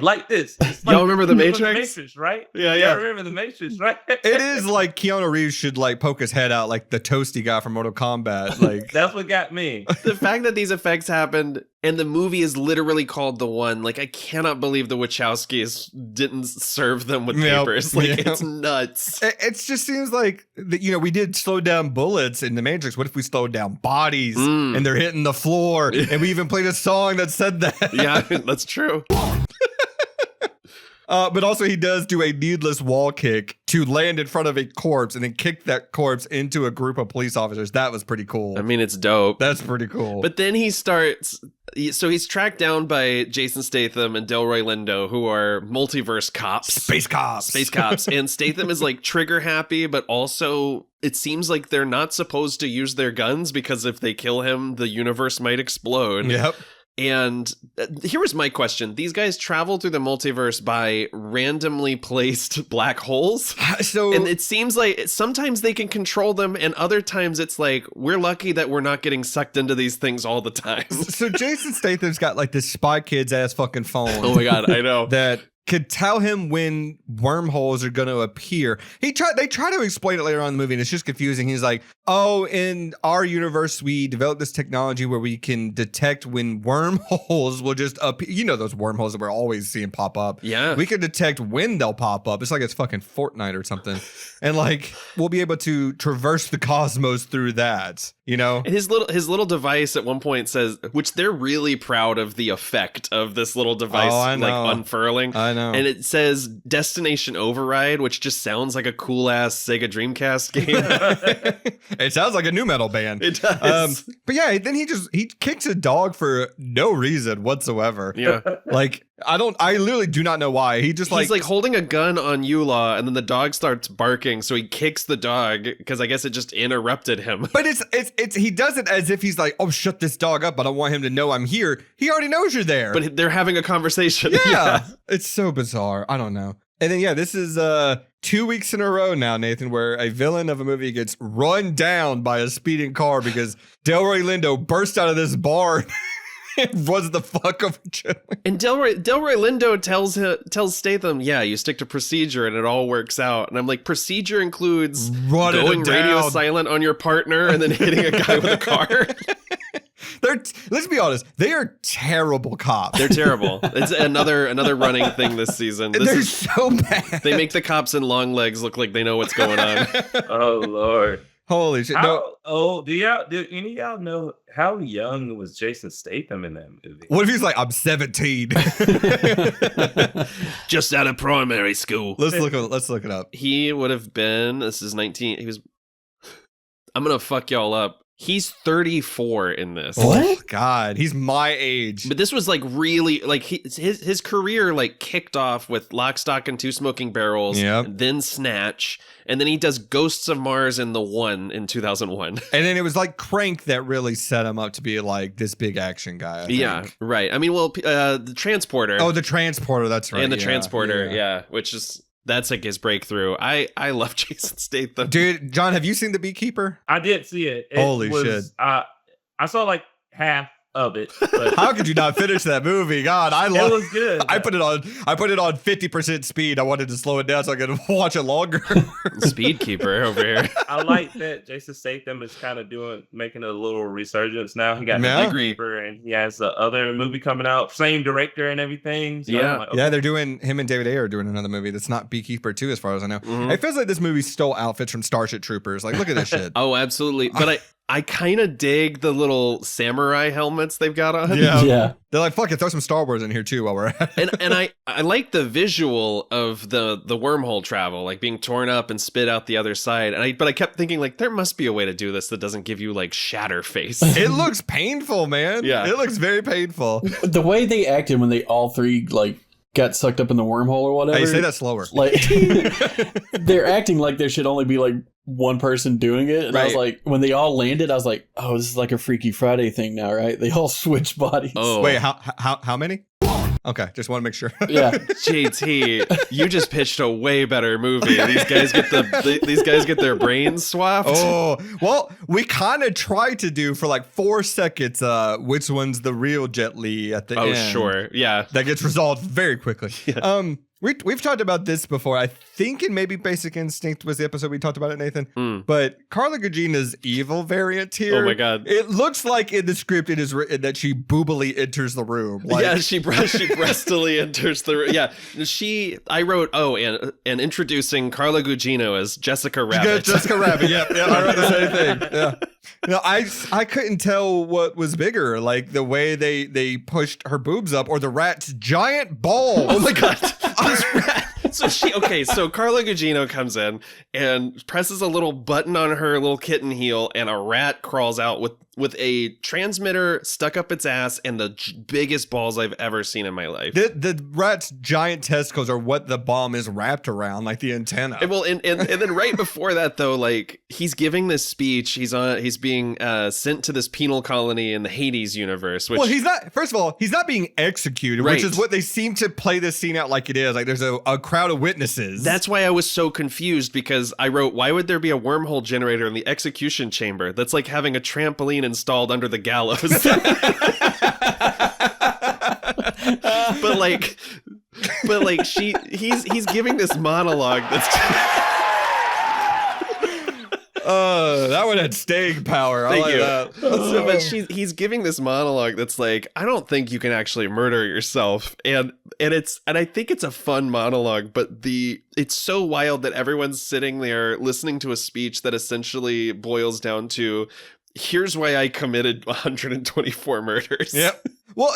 like this. Y'all remember The Matrix? Right? Yeah. Y'all remember The Matrix, right? It is like Keanu Reeves should like poke his head out like the toasty guy from Mortal Kombat. Like that's what got me. The fact that these effects happened and the movie is literally called The One. Like, I cannot believe the Wachowskis didn't serve them with papers. Like, it's nuts. It just seems like, we did slow down bullets in The Matrix. What if we slowed down bodies and they're hitting the floor? And we even played a song that said that. Yeah, that's true. But also he does do a needless wall kick to land in front of a corpse and then kick that corpse into a group of police officers. That was pretty cool. I mean, it's dope. That's pretty cool. But then he starts... So he's tracked down by Jason Statham and Delroy Lindo, who are multiverse cops. Space cops. And Statham is like trigger happy, but also it seems like they're not supposed to use their guns because if they kill him, the universe might explode. Yep. And here was my question. These guys travel through the multiverse by randomly placed black holes. And it seems like sometimes they can control them, and other times it's like, we're lucky that we're not getting sucked into these things all the time. So Jason Statham's got like this Spy Kids ass fucking phone. Oh my God, I know. That could tell him when wormholes are going to appear. They try to explain it later on in the movie, and it's just confusing. He's like, oh, in our universe, we developed this technology where we can detect when wormholes will just appear. You know those wormholes that we're always seeing pop up. Yeah. We can detect when they'll pop up. It's like it's fucking Fortnite or something. And like, we'll be able to traverse the cosmos through that, you know? And his little device at one point says, which they're really proud of the effect of this little device, like unfurling. I know. And it says Destination Override, which just sounds like a cool ass Sega Dreamcast game. It sounds like a new metal band. It does. But yeah, then he kicks a dog for no reason whatsoever. Yeah. Like, I literally do not know why. He's like holding a gun on Eula, and then the dog starts barking, so he kicks the dog because I guess it just interrupted him. But it's he does it as if he's like, oh, shut this dog up. I don't want him to know I'm here. He already knows you're there. But they're having a conversation. Yeah. It's so bizarre. I don't know. And then, yeah, this is 2 weeks in a row now, Nathan, where a villain of a movie gets run down by a speeding car because Delroy Lindo burst out of this bar and runs the fuck over Jet Lis. And Delroy Lindo tells Statham, yeah, you stick to procedure and it all works out. And I'm like, procedure includes going radio silent on your partner and then hitting a guy with a car. Let's be honest, they are terrible cops. They're terrible. It's another running thing this season. They're so bad. They make the cops in long legs look like they know what's going on. Oh Lord. Holy shit. Do any of y'all know how young was Jason Statham in that movie? What if he's like, I'm 17? Just out of primary school. Let's look it up. He would have been, this is 19, I'm going to fuck y'all up. He's 34 in this. Oh God, he's my age. But this was like really like his career like kicked off with Lock, Stock, and Two Smoking Barrels, then Snatch, and then he does Ghosts of Mars in The One in 2001. And then it was like Crank that really set him up to be like this big action guy. I think. Right. I mean, well, the Transporter. Oh, the Transporter. That's right. And the Transporter, which is. That's like his breakthrough. I love Jason Statham. Dude, John, have you seen The Beekeeper? I did see it. Holy shit. I saw like half of it. But how could you not finish that movie? God, it was good. I put it on 50% speed. I wanted to slow it down so I could watch it longer. Speed keeper over here. I like that Jason Statham is kind of making a little resurgence now. He got The Beekeeper and he has the other movie coming out, same director and everything. So yeah, they're doing, him and David Ayer are doing another movie that's not Beekeeper 2 as far as I know. Mm-hmm. It feels like this movie stole outfits from Starship Troopers. Like, look at this shit. Oh, absolutely. But I kind of dig the little samurai helmets they've got on. Yeah. They're like, fuck it, throw some Star Wars in here too while we're at it. And I like the visual of the wormhole travel, like being torn up and spit out the other side. But I kept thinking, like, there must be a way to do this that doesn't give you like shatter face. It looks painful, man. Yeah. It looks very painful. The way they acted when they all three like got sucked up in the wormhole or whatever. Hey, say that slower. Like they're acting like there should only be like one person doing it. And I was like, when they all landed, I was like, oh, this is like a Freaky Friday thing now, right? They all switch bodies. Oh. Wait, how many? Okay, just want to make sure. Yeah. JT, you just pitched a way better movie. These guys get their brains swapped. Oh, well, we kind of tried to do for like 4 seconds which one's the real Jet Li at the end. Oh, sure. Yeah. That gets resolved very quickly. Yeah. We've talked about this before. I think in maybe Basic Instinct was the episode we talked about it, Nathan. But Carla Gugino's evil variant here. Oh my God. It looks like in the script it is written that she boobily enters the room. Like, yeah, she breastily enters the room. Yeah. I wrote, and introducing Carla Gugino as Jessica Rabbit. Jessica Rabbit, yeah, I wrote the same thing. Yeah. No, I couldn't tell what was bigger, like the way they pushed her boobs up or the rat's giant balls. Oh my God. So Carla Gugino comes in and presses a little button on her little kitten heel, and a rat crawls out with a transmitter stuck up its ass and the biggest balls I've ever seen in my life. The rat's giant testicles are what the bomb is wrapped around, like the antenna. And then right before that, though, like he's giving this speech. He's being sent to this penal colony in the Hades universe. Which, well, he's not. First of all, he's not being executed, right. Which is what they seem to play this scene out like it is. Like there's a crowd of witnesses. That's why I was so confused, because I wrote, why would there be a wormhole generator in the execution chamber? That's like having a trampoline installed under the gallows. but like he's giving this monologue that's that one had staying power. Thank you. That. But he's giving this monologue that's like, I don't think you can actually murder yourself, and I think it's a fun monologue, but it's so wild that everyone's sitting there listening to a speech that essentially boils down to, here's why I committed 124 murders. Yep. Well,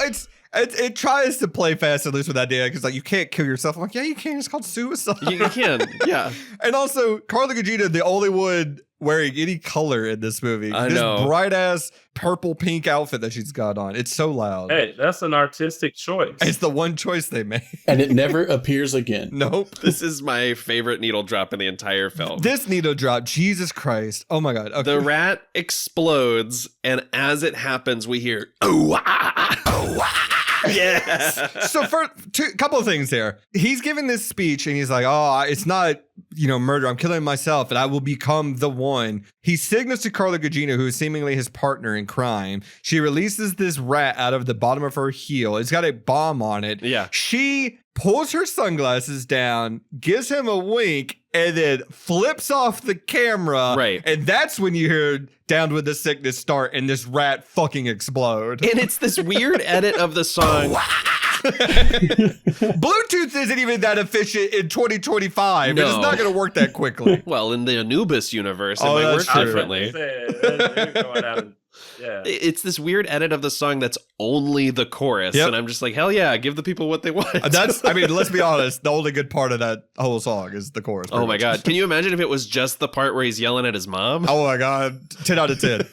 it tries to play fast and loose with that idea, because like you can't kill yourself. I'm like, yeah, you can. It's called suicide. You can, yeah. And also, Carla Gugino, the only one wearing any color in this movie. I this know. bright ass purple pink outfit that she's got on. It's so loud. Hey, that's an artistic choice. It's the one choice they made. And it never appears again. Nope. This is my favorite needle drop in the entire film. This needle drop, Jesus Christ. Oh my God. Okay. The rat explodes, and as it happens, we hear, oh, ah, oh, ah. Yes. So for a couple of things here. He's giving this speech and he's like, oh, it's not, murder. I'm killing myself and I will become the one. He signals to Carla Gugino, who is seemingly his partner in crime. She releases this rat out of the bottom of her heel. It's got a bomb on it. Yeah. She pulls her sunglasses down, gives him a wink, and then flips off the camera. Right. And that's when you hear Down with the Sickness start and this rat fucking explode. And it's this weird edit of the song. Bluetooth isn't even that efficient in 2025. No. It's not going to work that quickly. Well, in the Anubis universe, it Oh, might that's work true. differently. They're going out and- yeah. It's this weird edit of the song that's only the chorus. Yep. And I'm just like, hell yeah, give the people what they want. Let's be honest. The only good part of that whole song is the chorus. Oh my God. Can you imagine if it was just the part where he's yelling at his mom? Oh my God. 10 out of 10.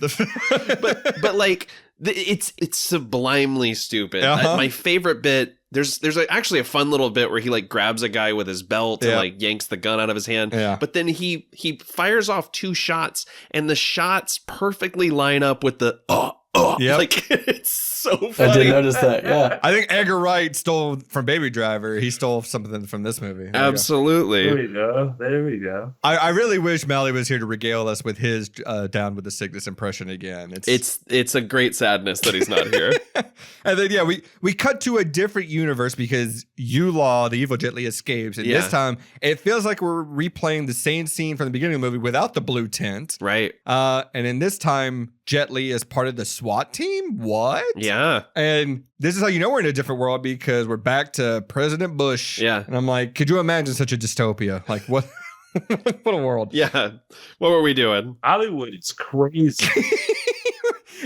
but like, it's sublimely stupid. Uh-huh. My favorite bit, there's actually a fun little bit where he like grabs a guy with his belt and like yanks the gun out of his hand. Yeah. But then he fires off 2 shots, and the shots perfectly line up with the Yep. like it's so funny. I did notice that, yeah. I think Edgar Wright stole from Baby Driver. He stole something from this movie. There we go. Absolutely. There we go. I really wish Mally was here to regale us with his Down with the Sickness impression again. It's a great sadness that he's not here. And then we cut to a different universe because Law, the evil Jet Li, escapes, and this time it feels like we're replaying the same scene from the beginning of the movie without the blue tint. Right. And in this time, Jet Li is part of the SWAT team. What? Yeah. And this is how you know we're in a different world, because we're back to President Bush. Yeah. And I'm like, could you imagine such a dystopia? Like what? What a world. Yeah. What were we doing? Hollywood is crazy.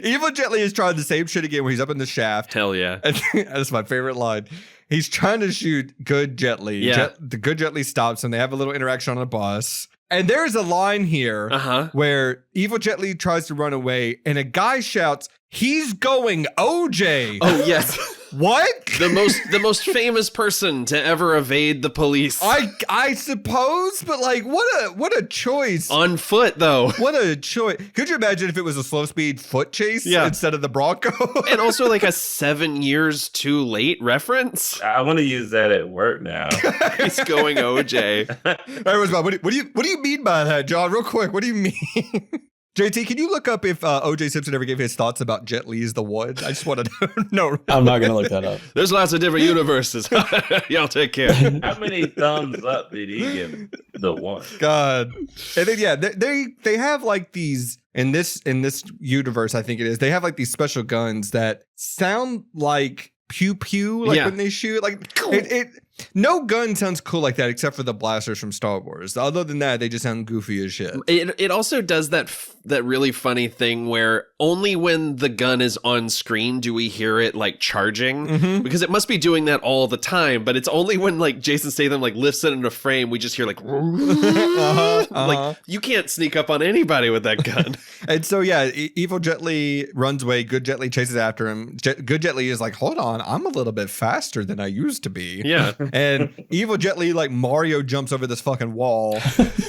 Evil Jet Li is trying the same shit again where he's up in the shaft. Hell yeah. And that's my favorite line. He's trying to shoot good Jet Li. Yeah. The good Jet Li stops him. They have a little interaction on a bus. And there's a line here where Evil Jet Li tries to run away and a guy shouts, "He's going OJ." Oh, yes. What? The most famous person to ever evade the police. I suppose, but like what a choice. On foot, though. What a choice. Could you imagine if it was a slow speed foot chase instead of the Bronco? And also like a 7 years too late reference. I want to use that at work now. He's going OJ. Everyone's about, what do you mean by that, John? Real quick, what do you mean? JT, can you look up if O.J. Simpson ever gave his thoughts about Jet Li's The One? I just want to know. I'm not going to look that up. There's lots of different universes. Y'all take care. How many thumbs up did he give The One? God. And then, they have like these, in this universe, I think it is, they have like these special guns that sound like pew pew, like when they shoot. Like no gun sounds cool like that except for the blasters from Star Wars. Other than that, they just sound goofy as shit. It also does that really funny thing where only when the gun is on screen do we hear it like charging, because it must be doing that all the time, but it's only when like Jason Statham like lifts it into frame we just hear like like you can't sneak up on anybody with that gun. And so yeah, evil Jet Li runs away, good Jet Li chases after him. Good Jet Li is like, hold on, I'm a little bit faster than I used to be. Yeah. And evil Jet Li, like Mario, jumps over this fucking wall,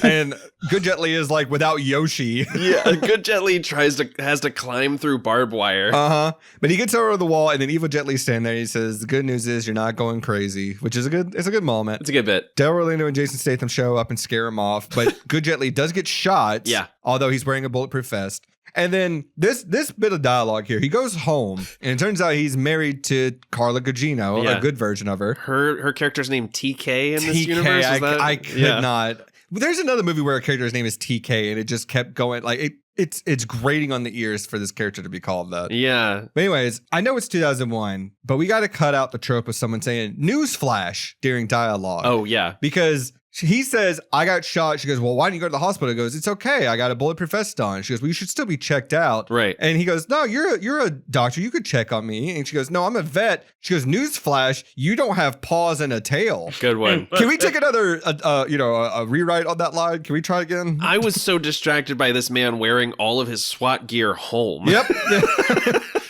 and good Jet Li is like without Yoshi. Yeah, good Jet Li has to climb through barbed wire. But he gets over the wall, and then evil Jet Li standing there. He says, "The good news is you're not going crazy," which is a good moment. It's a good bit. Delroy, Lindo, and Jason Statham show up and scare him off, but good Jet Li does get shot. Yeah, although he's wearing a bulletproof vest. And then this bit of dialogue here, he goes home, and it turns out he's married to Carla Gugino, a good version of her. Her character's named TK in this universe. I could not. There's another movie where a character's name is TK, and it just kept going like it's grating on the ears for this character to be called that. Yeah. But anyways, I know it's 2001, but we got to cut out the trope of someone saying "newsflash" during dialogue. Oh yeah, because he says, I got shot. She goes, well, why didn't you go to the hospital? He goes, it's okay. I got a bulletproof vest on. She goes, well, you should still be checked out. Right. And he goes, no, you're a doctor. You could check on me. And she goes, no, I'm a vet. She goes, newsflash, you don't have paws and a tail. Good one. Can we take another, a rewrite on that line? Can we try again? I was so distracted by this man wearing all of his SWAT gear home. Yep.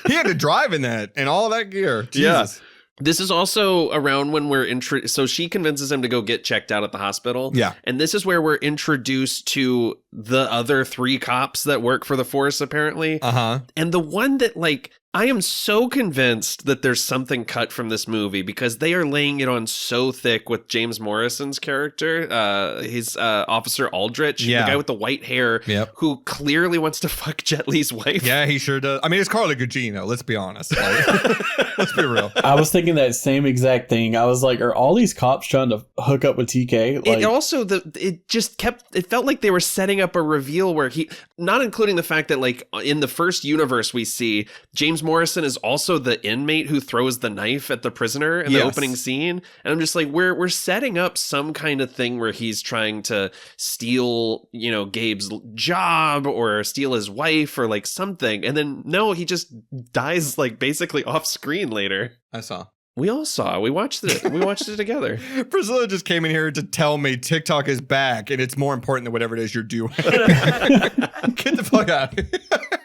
He had to drive in that and all that gear. Jesus. Yeah. This is also around when we're so she convinces him to go get checked out at the hospital. Yeah. And this is where we're introduced to the other 3 cops that work for the force, apparently. And the one that, like, I am so convinced that there's something cut from this movie because they are laying it on so thick with James Morrison's character. He's Officer Aldrich, the guy with the white hair, who clearly wants to fuck Jet Li's wife. Yeah, he sure does. I mean, it's Carla Gugino, let's be honest. Like, let's be real. I was thinking that same exact thing. I was like, are all these cops trying to hook up with TK? Like, it also, it felt like they were setting up a reveal where not including the fact that, like, in the first universe we see, James Morrison is also the inmate who throws the knife at the prisoner in the opening scene. And I'm just like, we're setting up some kind of thing where he's trying to steal, Gabe's job or steal his wife or like something. And then no, he just dies like basically off screen later. I saw. We all saw. We watched it. We watched it together. Priscilla just came in here to tell me TikTok is back and it's more important than whatever it is you're doing. Get the fuck out of here.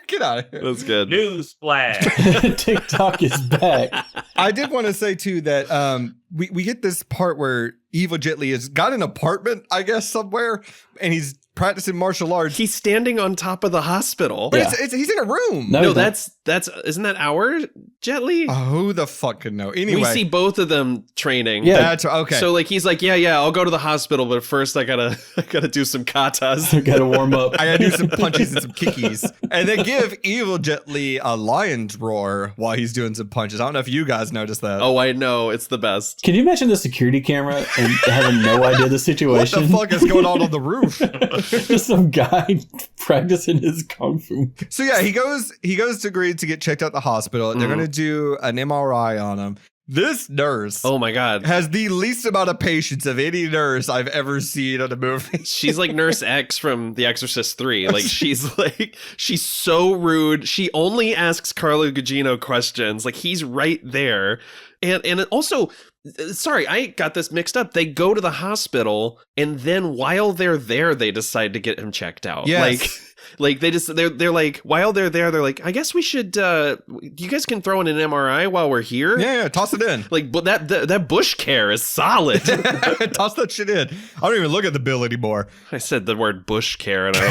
Get out of here. That's good. Newsflash. TikTok is back. I did want to say, too, that we get this part where evil Jet Li has got an apartment, I guess, somewhere, and he's practicing martial arts. He's standing on top of the hospital. But he's in a room. No, that's isn't that our Jet Li? Oh, who the fuck could know? Anyway, we see both of them training. Yeah, that's okay. So like he's like, yeah, I'll go to the hospital, but first I gotta do some katas. I gotta warm up. I gotta do some punches and some kickies, and then give evil Jet Li a lion's roar while he's doing some punches. I don't know if you guys noticed that. Oh, I know, it's the best. Can you imagine the security camera and having no idea the situation? What the fuck is going on the roof? Just some guy practicing his kung fu. So yeah, he goes to agree to get checked out at the hospital. They're gonna do an MRI on him. This nurse, oh my god, has the least amount of patience of any nurse I've ever seen on a movie. She's like Nurse X from The Exorcist 3. Like she's so rude. She only asks Carla Gugino questions. Like he's right there. And it also, sorry, I got this mixed up. They go to the hospital, and then while they're there, they decide to get him checked out. Yes. Like they're like, while they're there, they're like, I guess we should, you guys can throw in an MRI while we're here. Yeah, toss it in. Like, but that bush care is solid. Toss that shit in. I don't even look at the bill anymore. I said the word bush care, and I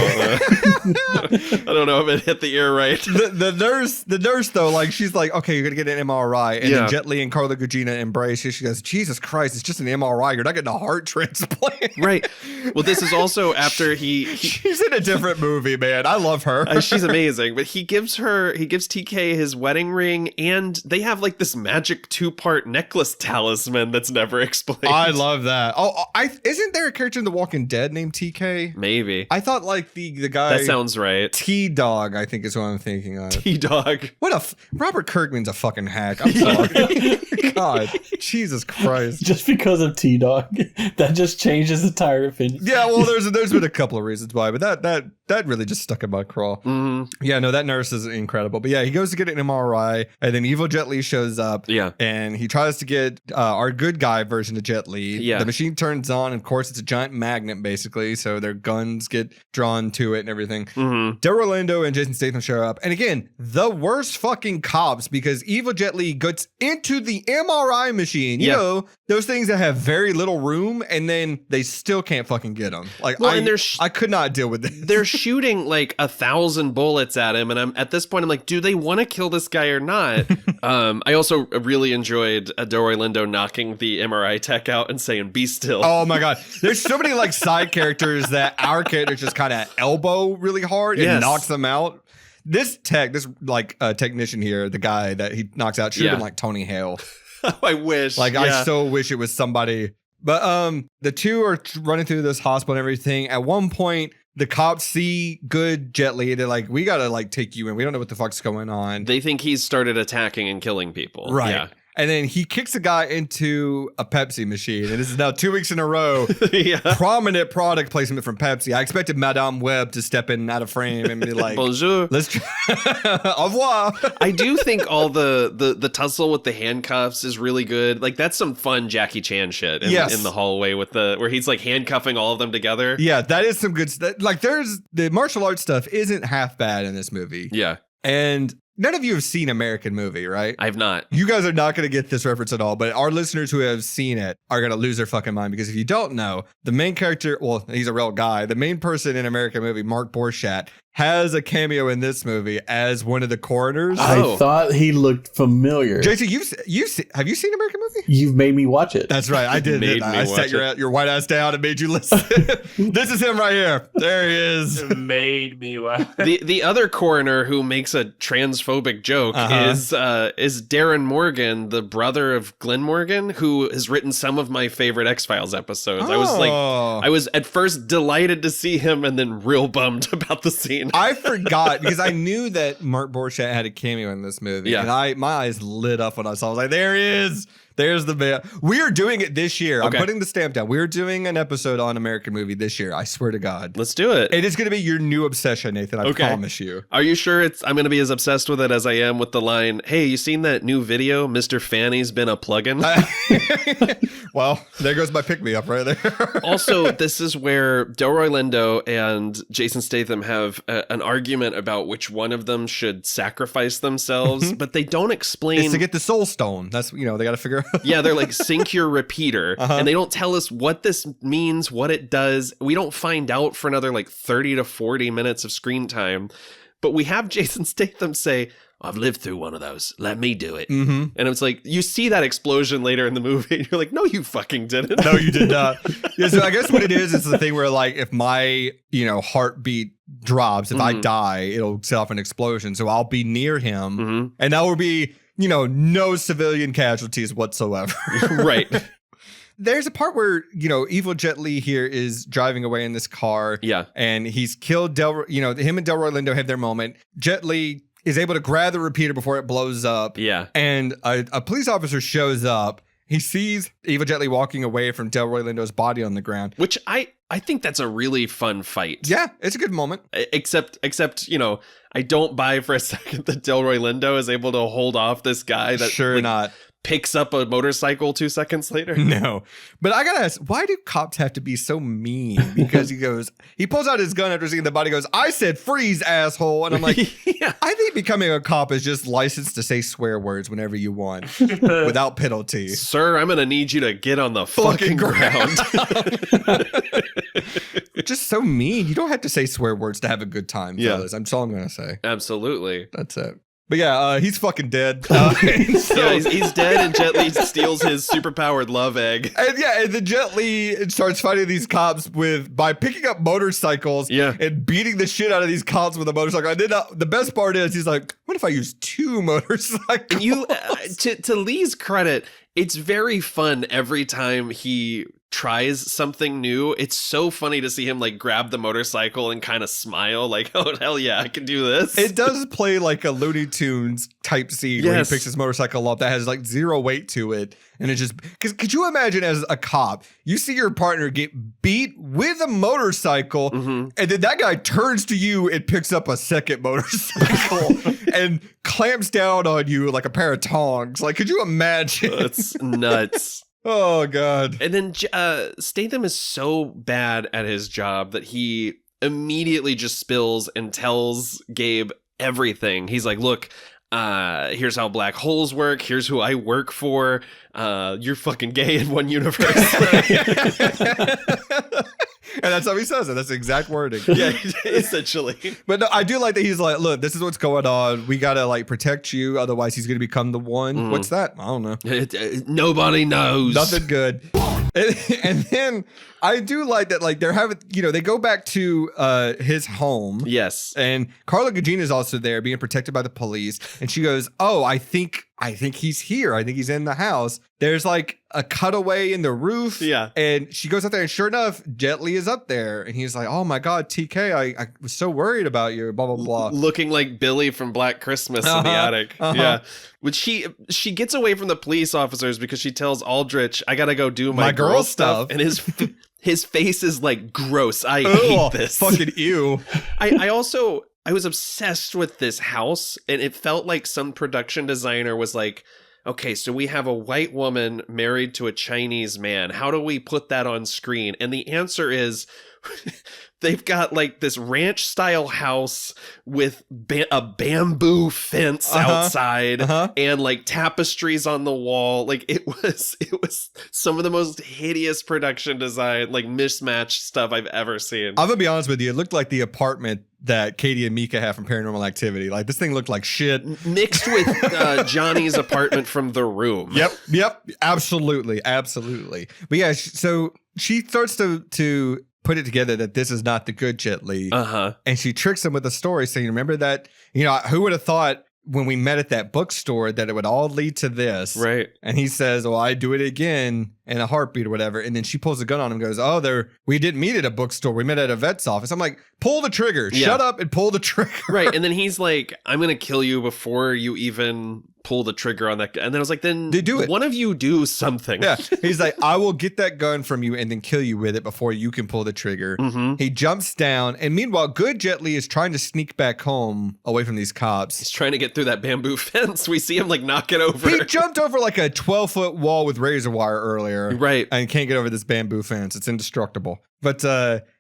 don't know if it hit the ear right. The nurse though, like she's like, okay, you're gonna get an MRI, and then Jet Li and Carla Gugino embrace. She goes, Jesus Christ, it's just an MRI. You're not getting a heart transplant. Right. Well, this is also after she's in a different movie, man. I love her. She's amazing. But he gives TK his wedding ring, and they have like this magic 2-part necklace talisman that's never explained. I love that. Oh, isn't there a character in The Walking Dead named TK? Maybe. I thought like the guy. That sounds right. T-Dog, I think is what I'm thinking of. T-Dog. Robert Kirkman's a fucking hack. I'm sorry. God, Jesus Christ. Just because of T-Dog, that just changes the entire opinion. Yeah, well, there's been a couple of reasons why, but that really just just stuck in my craw. Mm-hmm. Yeah, no, that nurse is incredible. But yeah, he goes to get an MRI, and then evil Jet Li shows up. Yeah. And he tries to get our good guy version of Jet Li. Yeah. The machine turns on, and of course, it's a giant magnet, basically. So their guns get drawn to it and everything. Mm-hmm. Delroy Lindo and Jason Statham show up. And again, the worst fucking cops, because evil Jet Li gets into the MRI machine. You know, those things that have very little room, and then they still can't fucking get them. Like, well, I could not deal with this. They're shooting like 1,000 bullets at him, and I'm at this point, I'm like, do they want to kill this guy or not? I also really enjoyed Delroy Lindo knocking the MRI tech out and saying, "Be still." Oh my god, there's so many like side characters that our characters just kind of elbow really hard and knocks them out. This technician here, the guy that he knocks out, should have been like Tony Hale. I wish. I so wish it was somebody. But the two are running through this hospital and everything. At one point, the cops see good Jet Li. They're like, we gotta like take you in. We don't know what the fuck's going on. They think he's started attacking and killing people. Right. Yeah. And then he kicks a guy into a Pepsi machine. And this is now 2 weeks in a row. Prominent product placement from Pepsi. I expected Madame Web to step in out of frame and be like, bonjour. Let's try. Au revoir. I do think all the tussle with the handcuffs is really good. Like, that's some fun Jackie Chan shit in the hallway with where he's like handcuffing all of them together. Yeah, that is some good stuff. Like, there's the martial arts stuff isn't half bad in this movie. Yeah. And none of you have seen American Movie, right? I've not. You guys are not going to get this reference at all, but our listeners who have seen it are going to lose their fucking mind, because if you don't know, the main character, well, he's a real guy. The main person in American Movie, Mark Borchardt, has a cameo in this movie as one of the coroners. I thought he looked familiar. Jason, have you seen American Movie? You've made me watch it. That's right. I did. I sat your white ass down and made you listen. This is him right here. There he is. It made me watch. The other coroner who makes a transphobic joke is Darren Morgan, the brother of Glenn Morgan, who has written some of my favorite X-Files episodes. I was at first delighted to see him, and then real bummed about the scene. I forgot, because I knew that Mark Borchardt had a cameo in this movie. Yeah. And my eyes lit up when I saw it. I was like, there he is. There's the man. We are doing it this year. Okay. I'm putting the stamp down. We're doing an episode on American Movie this year. I swear to God. Let's do it. It is going to be your new obsession, Nathan. I promise you. Are you sure I'm going to be as obsessed with it as I am with the line, "Hey, you seen that new video? Mr. Fanny's been a plugin." Well, there goes my pick-me-up right there. Also, this is where Delroy Lindo and Jason Statham have an argument about which one of them should sacrifice themselves, but they don't explain. It's to get the soul stone. That's, they got to figure out. Yeah, they're like, sync your repeater. And they don't tell us what this means, what it does. We don't find out for another like 30 to 40 minutes of screen time. But we have Jason Statham say, "I've lived through one of those. Let me do it." And it's like, you see that explosion later in the movie, and you're like, no, you fucking didn't. No, you did not. Yeah, so I guess what it is the thing where, like, if my, heartbeat drops, if I die, it'll set off an explosion. So I'll be near him, and that will be, no civilian casualties whatsoever. Right. There's a part where, evil Jet Li here is driving away in this car. Yeah. And he's killed him and Delroy Lindo have their moment. Jet Li is able to grab the repeater before it blows up. Yeah. And a police officer shows up. He sees evil Jet Li walking away from Delroy Lindo's body on the ground. Which I think that's a really fun fight. Yeah, it's a good moment. Except, I don't buy for a second that Delroy Lindo is able to hold off this guy that not picks up a motorcycle 2 seconds later. No. But I gotta ask, why do cops have to be so mean? Because he pulls out his gun after seeing the body, goes, "I said freeze, asshole." And I'm like, yeah. I think becoming a cop is just licensed to say swear words whenever you want without penalty. Sir, I'm gonna need you to get on the fucking ground. Just so mean. You don't have to say swear words to have a good time, fellas. That's all I'm gonna say. Absolutely. That's it. But yeah, he's fucking dead. He's dead, and Jet Li steals his superpowered love egg. And then Jet Li starts fighting these cops by picking up motorcycles and beating the shit out of these cops with a motorcycle. And then the best part is he's like, what if I use 2 motorcycles? To Lee's credit, it's very fun every time he tries something new, it's so funny to see him like grab the motorcycle and kind of smile like, oh, hell yeah, I can do this. It does play like a Looney Tunes type scene where he picks his motorcycle up that has like zero weight to it. And it just, because could you imagine as a cop, you see your partner get beat with a motorcycle, and then that guy turns to you and picks up a second motorcycle and clamps down on you like a pair of tongs. Like, could you imagine? It's nuts. Oh, God. And then Statham is so bad at his job that he immediately just spills and tells Gabe everything. He's like, look, here's how black holes work. Here's who I work for. You're fucking gay in one universe. And that's how he says it. That's the exact wording. Yeah, essentially. But no, I do like that he's like, look, this is what's going on. We got to like protect you. Otherwise, he's going to become the one. What's that? I don't know. Nobody knows. Nothing good. And then I do like that, like they're having, they go back to his home. Yes. And Carla Gugino is also there being protected by the police. And she goes, oh, I think he's here. I think he's in the house. There's like a cutaway in the roof. Yeah. And she goes up there and sure enough, Jet Li is up there. And he's like, oh my God, TK, I was so worried about you, blah, blah, blah. Looking like Billy from Black Christmas in the attic. Yeah. Which she gets away from the police officers because she tells Aldrich, I got to go do my girl stuff. And his face is like gross. I hate this. Fucking ew. I was obsessed with this house, and it felt like some production designer was like, okay, so we have a white woman married to a Chinese man. How do we put that on screen? And the answer is they've got like this ranch style house with a bamboo fence outside and like tapestries on the wall. Like it was some of the most hideous production design, like mismatched stuff I've ever seen. I'm gonna be honest with you. It looked like the apartment that Katie and Mika have from Paranormal Activity. Like this thing looked like shit. Mixed with Johnny's apartment from The Room. Yep. Absolutely. But yeah, so she starts to put it together that this is not the good Jet Li. And she tricks him with a story saying, remember that, who would have thought when we met at that bookstore that it would all lead to this. Right. And he says, well, I'd do it again in a heartbeat or whatever. And then she pulls a gun on him and goes, we didn't meet at a bookstore. We met at a vet's office. I'm like, pull the trigger. Yeah. Shut up and pull the trigger. Right. And then he's like, I'm going to kill you before you even pull the trigger on that. And then I was like, then they do it. One of you do something. Yeah. He's like, I will get that gun from you and then kill you with it before you can pull the trigger. He jumps down. And meanwhile, good Jet Li is trying to sneak back home away from these cops. He's trying to get through that bamboo fence. We see him like knock it over. He jumped over like a 12-foot wall with razor wire earlier. Right. And can't get over this bamboo fence. It's indestructible. But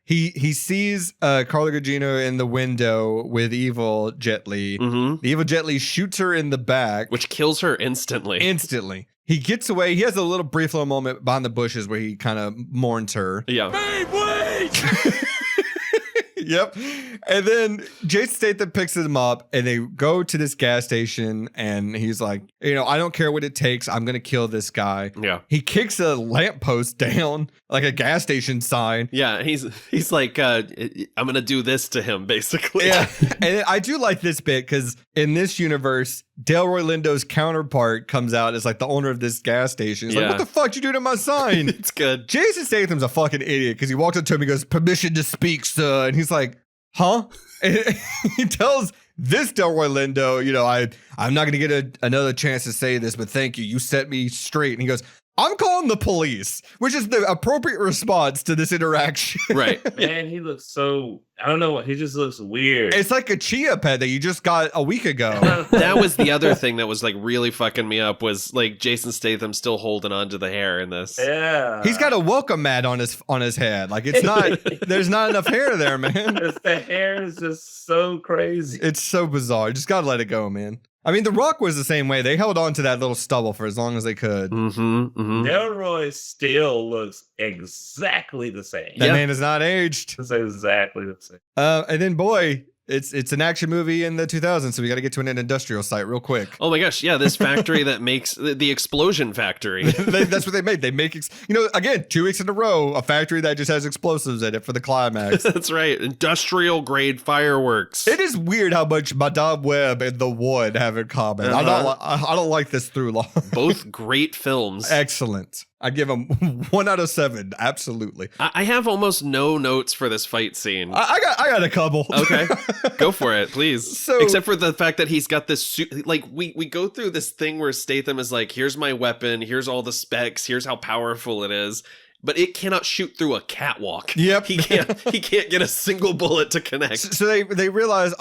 he sees Carla Gugino in the window with evil Jet Li. The evil Jet Li shoots her in the back. Which kills her instantly. He gets away. He has a little brief little moment behind the bushes where he kind of mourns her. Yeah. Babe, wait! Yep. And then Jason Statham picks him up and they go to this gas station and he's like, I don't care what it takes. I'm going to kill this guy. Yeah. He kicks a lamppost down, like a gas station sign. Yeah. He's like, I'm going to do this to him, basically. Yeah. And I do like this bit because in this universe, Delroy Lindo's counterpart comes out as like the owner of this gas station. He's like, what the fuck you do to my sign? It's good. Jason Statham's a fucking idiot because he walks up to him and goes, permission to speak, sir. And he's like, huh? And he tells this Delroy Lindo, I'm not going to get another chance to say this, but thank you. You set me straight. And he goes, I'm calling the police, which is the appropriate response to this interaction. Right. Man, he looks so, I don't know, he just looks weird. It's like a chia pet that you just got a week ago. That was the other thing that was like really fucking me up was like Jason Statham still holding on to the hair in this. Yeah. He's got a welcome mat on his head. Like it's not, there's not enough hair there, man. The hair is just so crazy. It's so bizarre. You just got to let it go, man. I mean, The Rock was the same way. They held on to that little stubble for as long as they could. Delroy still looks exactly the same. That man is not aged. It's exactly the same. And then, boy, it's an action movie in the 2000s, so we got to get to an industrial site real quick. Oh my gosh, yeah, this factory that makes the explosion factory. That's what they made. They make, again, 2 weeks in a row, a factory that just has explosives in it for the climax. That's right, industrial grade fireworks. It is weird how much Madame Web and The Wood have in common. I don't like this through line. Both great films. Excellent. I give him 1 out of 7. Absolutely. I have almost no notes for this fight scene. I got a couple. Okay, go for it, please. So, except for the fact that he's got this suit. Like we go through this thing where Statham is like, here's my weapon, here's all the specs, here's how powerful it is. But it cannot shoot through a catwalk. Yep. He can't get a single bullet to connect. So they realize, a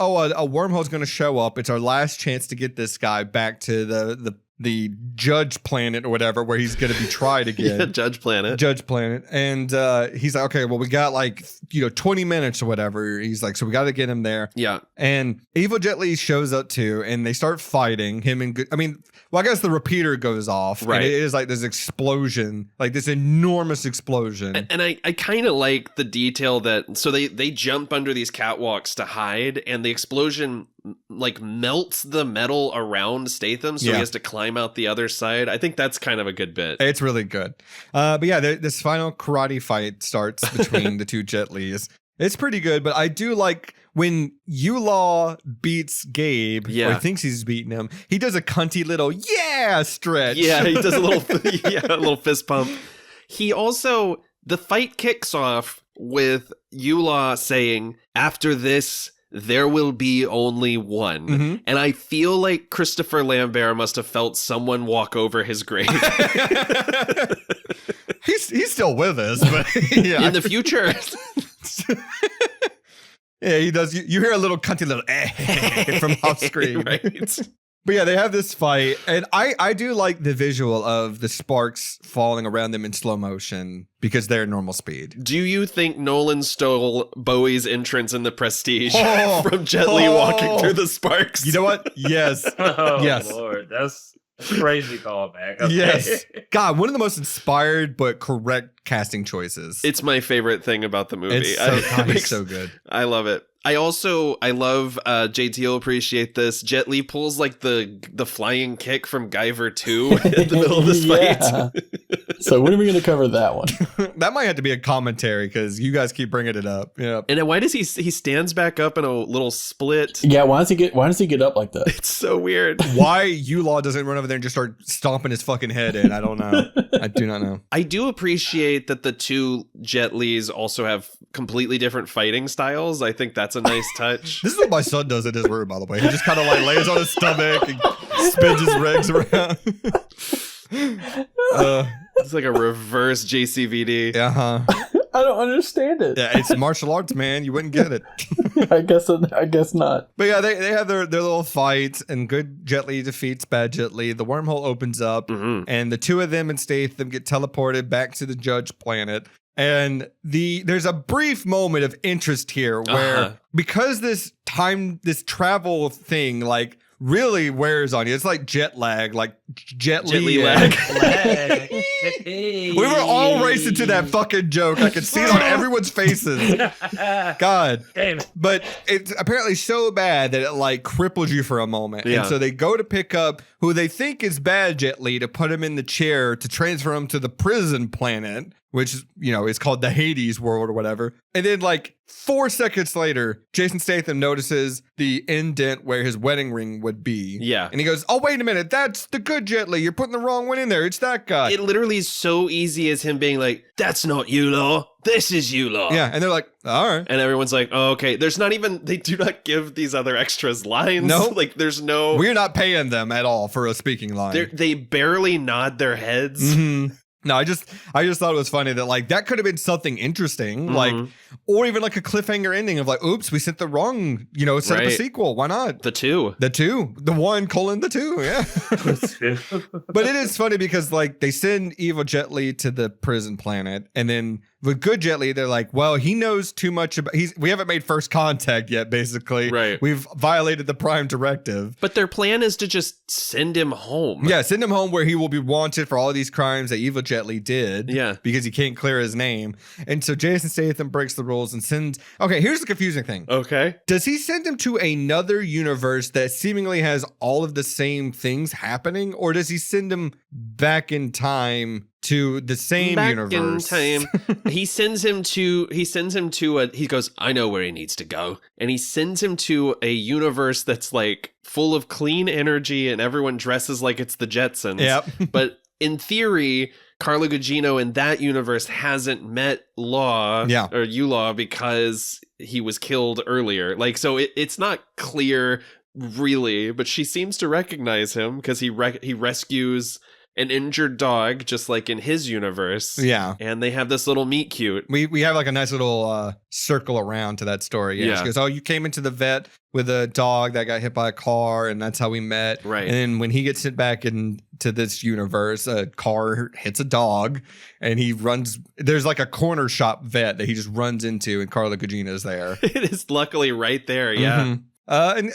wormhole's going to show up. It's our last chance to get this guy back to the judge planet or whatever, where he's going to be tried again. Yeah, Judge Planet. And he's like, okay, well, we got 20 minutes or whatever. He's like, so we got to get him there. Yeah. And Evil Jet Li shows up too, and they start fighting him. I guess the repeater goes off. Right. And it is like this explosion, like this enormous explosion. And I kind of like the detail that, so they jump under these catwalks to hide, and the explosion like melts the metal around Statham, so he has to climb out the other side. I think that's kind of a good bit. It's really good. But yeah, this final karate fight starts between the two Jet Lis. It's pretty good, but I do like when Yulaw beats Gabe, or he thinks he's beating him, he does a cunty little stretch. Yeah, he does a little fist pump. He also, the fight kicks off with Yulaw saying, after this, there will be only one. Mm-hmm. And I feel like Christopher Lambert must have felt someone walk over his grave. He's still with us, but in the future. Yeah, he does. You hear a little cunty little from off screen. Right. But yeah, they have this fight, and I do like the visual of the sparks falling around them in slow motion because they're normal speed. Do you think Nolan stole Bowie's entrance in The Prestige from Jet Li walking through the sparks? You know what? Yes. Yes. Lord, that's crazy callback. Okay. Yes. God, one of the most inspired but correct casting choices. It's my favorite thing about the movie. It's so good. I love it. I love JT will appreciate this. Jet Li pulls like the flying kick from Guyver 2 in the middle of this fight. So when are we going to cover that one? That might have to be a commentary because you guys keep bringing it up. Yeah. And then why does he stands back up in a little split? Yeah, why does he get up like that? It's so weird. Why Yulaw doesn't run over there and just start stomping his fucking head in? I don't know. I do not know. I do appreciate that the two Jet Lis also have completely different fighting styles. I think that's a nice touch. This is what my son does in his room, by the way. He just kind of like lays on his stomach and spins his legs around. It's like a reverse JCVD. Uh-huh. I don't understand it. Yeah, it's martial arts, man. You wouldn't get it. I guess not. But yeah, they have their little fight, and good Jet Li defeats bad Jet Li. The wormhole opens up, and the two of them and Statham get teleported back to the judge planet. And there's a brief moment of interest here where because this travel thing like really wears on you. It's like jet lag, like Jet Li lag. We were all racing to that fucking joke. I could see it on everyone's faces. God. But it's apparently so bad that it like cripples you for a moment. Yeah. And so they go to pick up who they think is bad Jet Li to put him in the chair to transfer him to the prison planet, which, is called the Hades world or whatever. And then like 4 seconds later, Jason Statham notices the indent where his wedding ring would be. Yeah. And he goes, oh, wait a minute. That's the good Jet Li. You're putting the wrong one in there. It's that guy. It literally is so easy as him being like, that's not Yulaw. This is Yulaw. Yeah. And they're like, all right. And everyone's like, oh, okay. They do not give these other extras lines. No. Like there's no. We're not paying them at all for a speaking line. They barely nod their heads. Mm-hmm. No, I just thought it was funny that like that could have been something interesting, like, or even like a cliffhanger ending of like, oops, we sent the wrong, set up a sequel. Why not? The 2, the 1:2. Yeah. But it is funny because like they send evil Jet Li to the prison planet, and then with good Jet Li, they're like, well, he knows too much about. We haven't made first contact yet. Basically, right? We've violated the Prime Directive. But their plan is to just send him home. Yeah, send him home where he will be wanted for all of these crimes that evil Jet Li did. Yeah, because he can't clear his name. And so Jason Statham breaks the rules and sends. Okay, here's the confusing thing. Okay, does he send him to another universe that seemingly has all of the same things happening, or does he send him back in time? To the same universe. In time. He goes, I know where he needs to go. And he sends him to a universe that's like full of clean energy and everyone dresses like it's the Jetsons. Yep. But in theory, Carla Gugino in that universe hasn't met Law or U-Law because he was killed earlier. Like, so it's not clear really, but she seems to recognize him because he rescues an injured dog, just like in his universe. Yeah. And they have this little meet cute. We have like a nice little circle around to that story. Yeah. She goes, oh, you came into the vet with a dog that got hit by a car, and that's how we met. Right. And then when he gets sent back into this universe, a car hits a dog, and he runs. There's like a corner shop vet that he just runs into, and Carla Gugino's there. It is luckily right there. Yeah. Mm-hmm. And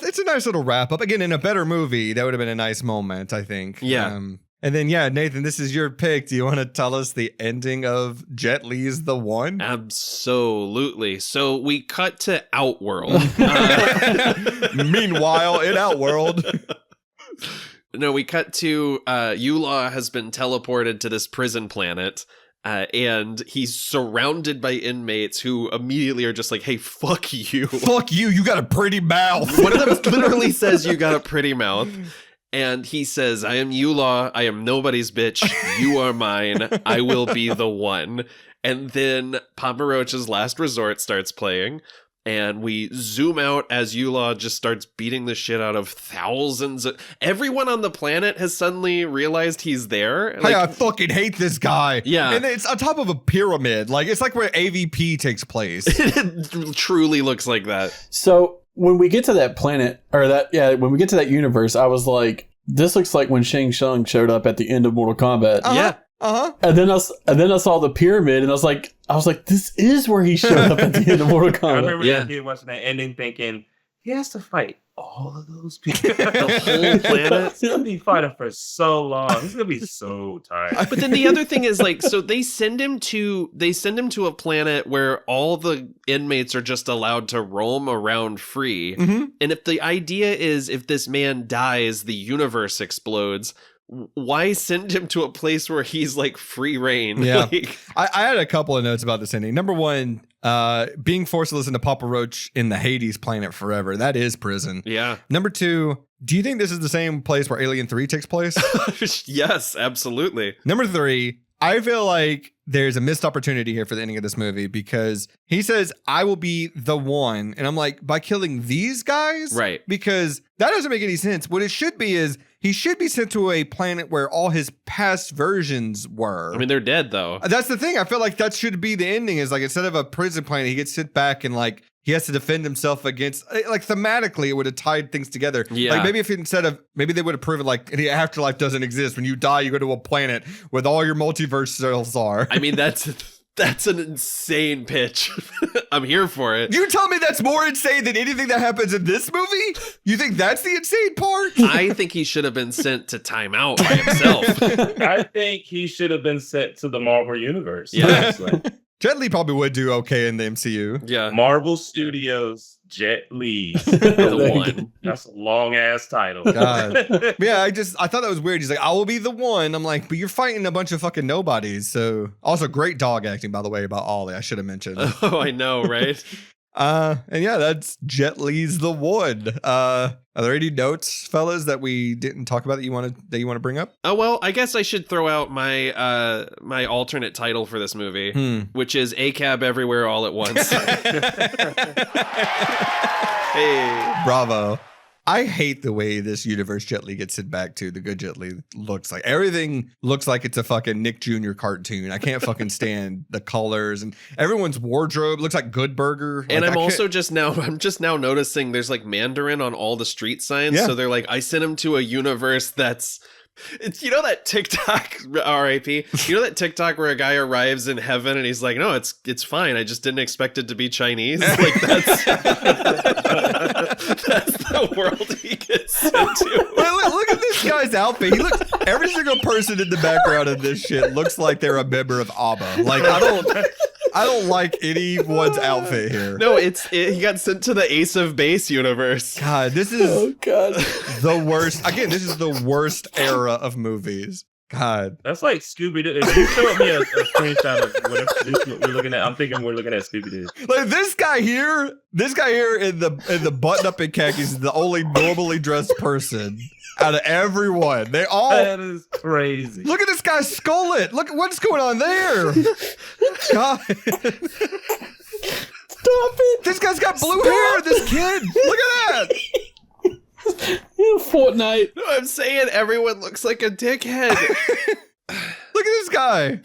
it's a nice little wrap up. Again, in a better movie, that would have been a nice moment, I think. Yeah. And then, Nathan, this is your pick. Do you want to tell us the ending of Jet Li's The One? Absolutely. So we cut to Outworld. Meanwhile, in Outworld. No, we cut to U-Law has been teleported to this prison planet. And he's surrounded by inmates who immediately are just like, hey, fuck you. Fuck you. You got a pretty mouth. One of them literally says, you got a pretty mouth. And he says, I am U-Law. I am nobody's bitch. You are mine. I will be the one. And then Papa Roach's Last Resort starts playing. And we zoom out as U-Law just starts beating the shit out of thousands of... Everyone on the planet has suddenly realized he's there. Like, hey, I fucking hate this guy. Yeah. And it's on top of a pyramid. Like, it's like where AVP takes place. It truly looks like that. So when we get to that planet, when we get to that universe, I was like, this looks like when Shang Tsung showed up at the end of Mortal Kombat. Yeah. And then I saw the pyramid, and I was like, this is where he showed up at the end of Mortal Kombat. I remember watching that ending, thinking he has to fight all of those people, the whole planet. He's gonna be fighting for so long. He's gonna be so tired. But then the other thing is, like, so they send him to a planet where all the inmates are just allowed to roam around free. Mm-hmm. And if the idea is if this man dies, the universe explodes. Why send him to a place where he's like free reign? Yeah. I had a couple of notes about this ending. Number one, being forced to listen to Papa Roach in the Hades planet forever. That is prison. Yeah. Number two, do you think this is the same place where Alien 3 takes place? Yes, absolutely. Number three, I feel like there's a missed opportunity here for the ending of this movie because he says, I will be the one. And I'm like, by killing these guys? Right. Because that doesn't make any sense. What it should be is he should be sent to a planet where all his past versions were. I mean, they're dead, though. That's the thing. I feel like that should be the ending is like instead of a prison planet, he gets sent back and like he has to defend himself against, like thematically, it would have tied things together. Yeah. Like maybe if maybe they would have proven like the afterlife doesn't exist. When you die, you go to a planet where all your multiverses are. I mean, that's an insane pitch. I'm here for it. You tell me that's more insane than anything that happens in this movie? You think that's the insane part? I think he should have been sent to timeout by himself. I think he should have been sent to the Marvel Universe. Yeah. Honestly. Jet Li probably would do okay in the MCU. Yeah. Marvel Studios, Jet Lis. The one. That's a long ass title. God. Yeah, I thought that was weird. He's like, I will be the one. I'm like, but you're fighting a bunch of fucking nobodies. So also great dog acting, by the way, about Ollie. I should have mentioned. Oh, I know, right? And yeah, that's Jet Li's The One. Are there any notes, fellas, that we didn't talk about that you want to bring up? Oh, well, I guess I should throw out my my alternate title for this movie, which is ACAB Everywhere All at Once. Hey, bravo. I hate the way this universe Jet Li gets sent back to. The good Jet Li looks like everything looks like it's a fucking Nick Jr. cartoon. I can't fucking stand the colors and everyone's wardrobe looks like Good Burger. Like, and I'm just now noticing there's like Mandarin on all the street signs. Yeah. So they're like, I sent him to a universe that's. It's, you know that TikTok, R.I.P. You know that TikTok where a guy arrives in heaven and he's like, no, it's fine. I just didn't expect it to be Chinese. Like that's the world he gets sent to. Look at this guy's outfit. Every single person in the background of this shit looks like they're a member of ABBA. Like I don't like anyone's outfit here. No, he got sent to the Ace of Base universe. God, this is the worst. Again, this is the worst era of movies. God. That's like Scooby-Doo. If you show me a screenshot of whatever this we're looking at, I'm thinking we're looking at Scooby-Doo. Like this guy here in the button-up in khakis is the only normally dressed person out of everyone. They all That is crazy. look at this guy's skullet. Look at what's going on there. God. Stop it! This guy's got blue hair. This kid. Look at that. Fortnite. No, I'm saying everyone looks like a dickhead. Look at this guy.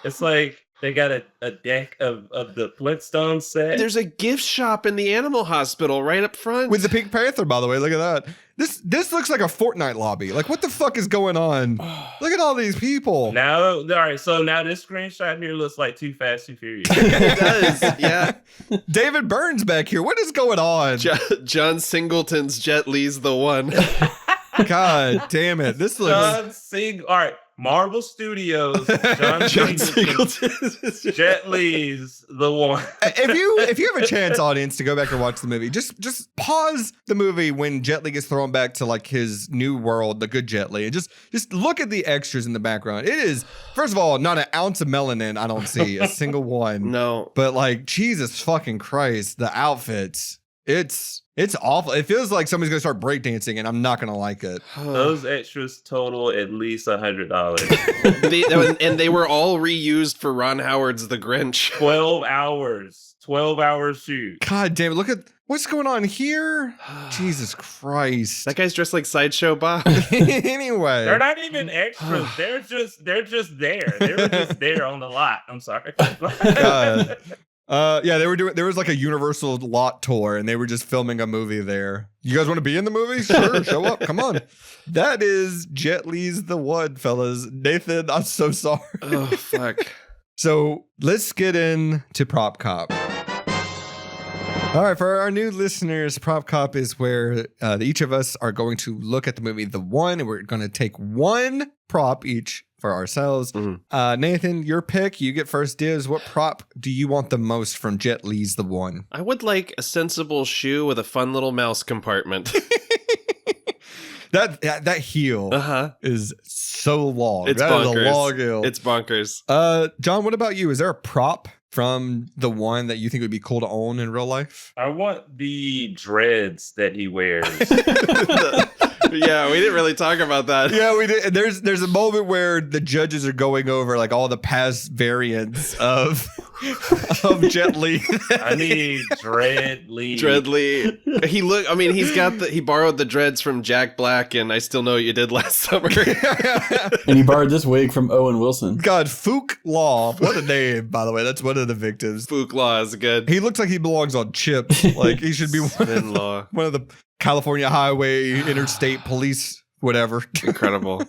It's like they got a deck of the Flintstones set. There's a gift shop in the animal hospital right up front. With the Pink Panther, by the way. Look at that. This looks like a Fortnite lobby. Like, what the fuck is going on? Look at all these people. Now, all right, so now this screenshot here looks like Too Fast, Too Furious. It does, yeah. David Byrne's back here. What is going on? John Singleton's Jet Li's the one. God damn it. This looks... All right, Marvel Studios, John Singleton, Jet Li's the one. If you have a chance, audience, to go back and watch the movie, just pause the movie when Jet Li gets thrown back to like his new world, the good Jet Li, and just look at the extras in the background. It is, first of all, not an ounce of melanin. I don't see a single one. No, but like Jesus fucking Christ, the outfits. It's awful. It feels like somebody's gonna start breakdancing, and I'm not gonna like it. Those extras total at least $100. and they were all reused for Ron Howard's The Grinch. 12 hours. 12-hour shoot. God damn it! Look at what's going on here. Jesus Christ! That guy's dressed like Sideshow Bob. Anyway, they're not even extras. They're just there. They were just there on the lot. I'm sorry. God. Yeah, there was like a Universal lot tour and they were just filming a movie there. You guys want to be in the movie? Sure, show up. Come on. That is Jet Li's the one, fellas. Nathan, I'm so sorry. Oh, fuck. So let's get into Prop Cop. All right, for our new listeners, Prop Cop is where each of us are going to look at the movie The One, and we're going to take one prop each for ourselves. Mm-hmm. Nathan, your pick. You get first dibs. What prop do you want the most from Jet Li's The One? I would like a sensible shoe with a fun little mouse compartment. That heel is so long. It's that bonkers. Is a long heel. It's bonkers. John, what about you? Is there a prop from The One that you think would be cool to own in real life? I want the dreads that he wears. Yeah, we didn't really talk about that. Yeah, we did. There's a moment where the judges are going over like all the past variants of Jet Li. I need Dread Li. Dread Li. He borrowed the dreads from Jack Black and I Still Know What You Did Last Summer. And he borrowed this wig from Owen Wilson. God, Fook Law. What a name, by the way. That's one of the victims. Fook Law is good. He looks like he belongs on Chips. Like he should be one of the California Highway Interstate Police, whatever. Incredible.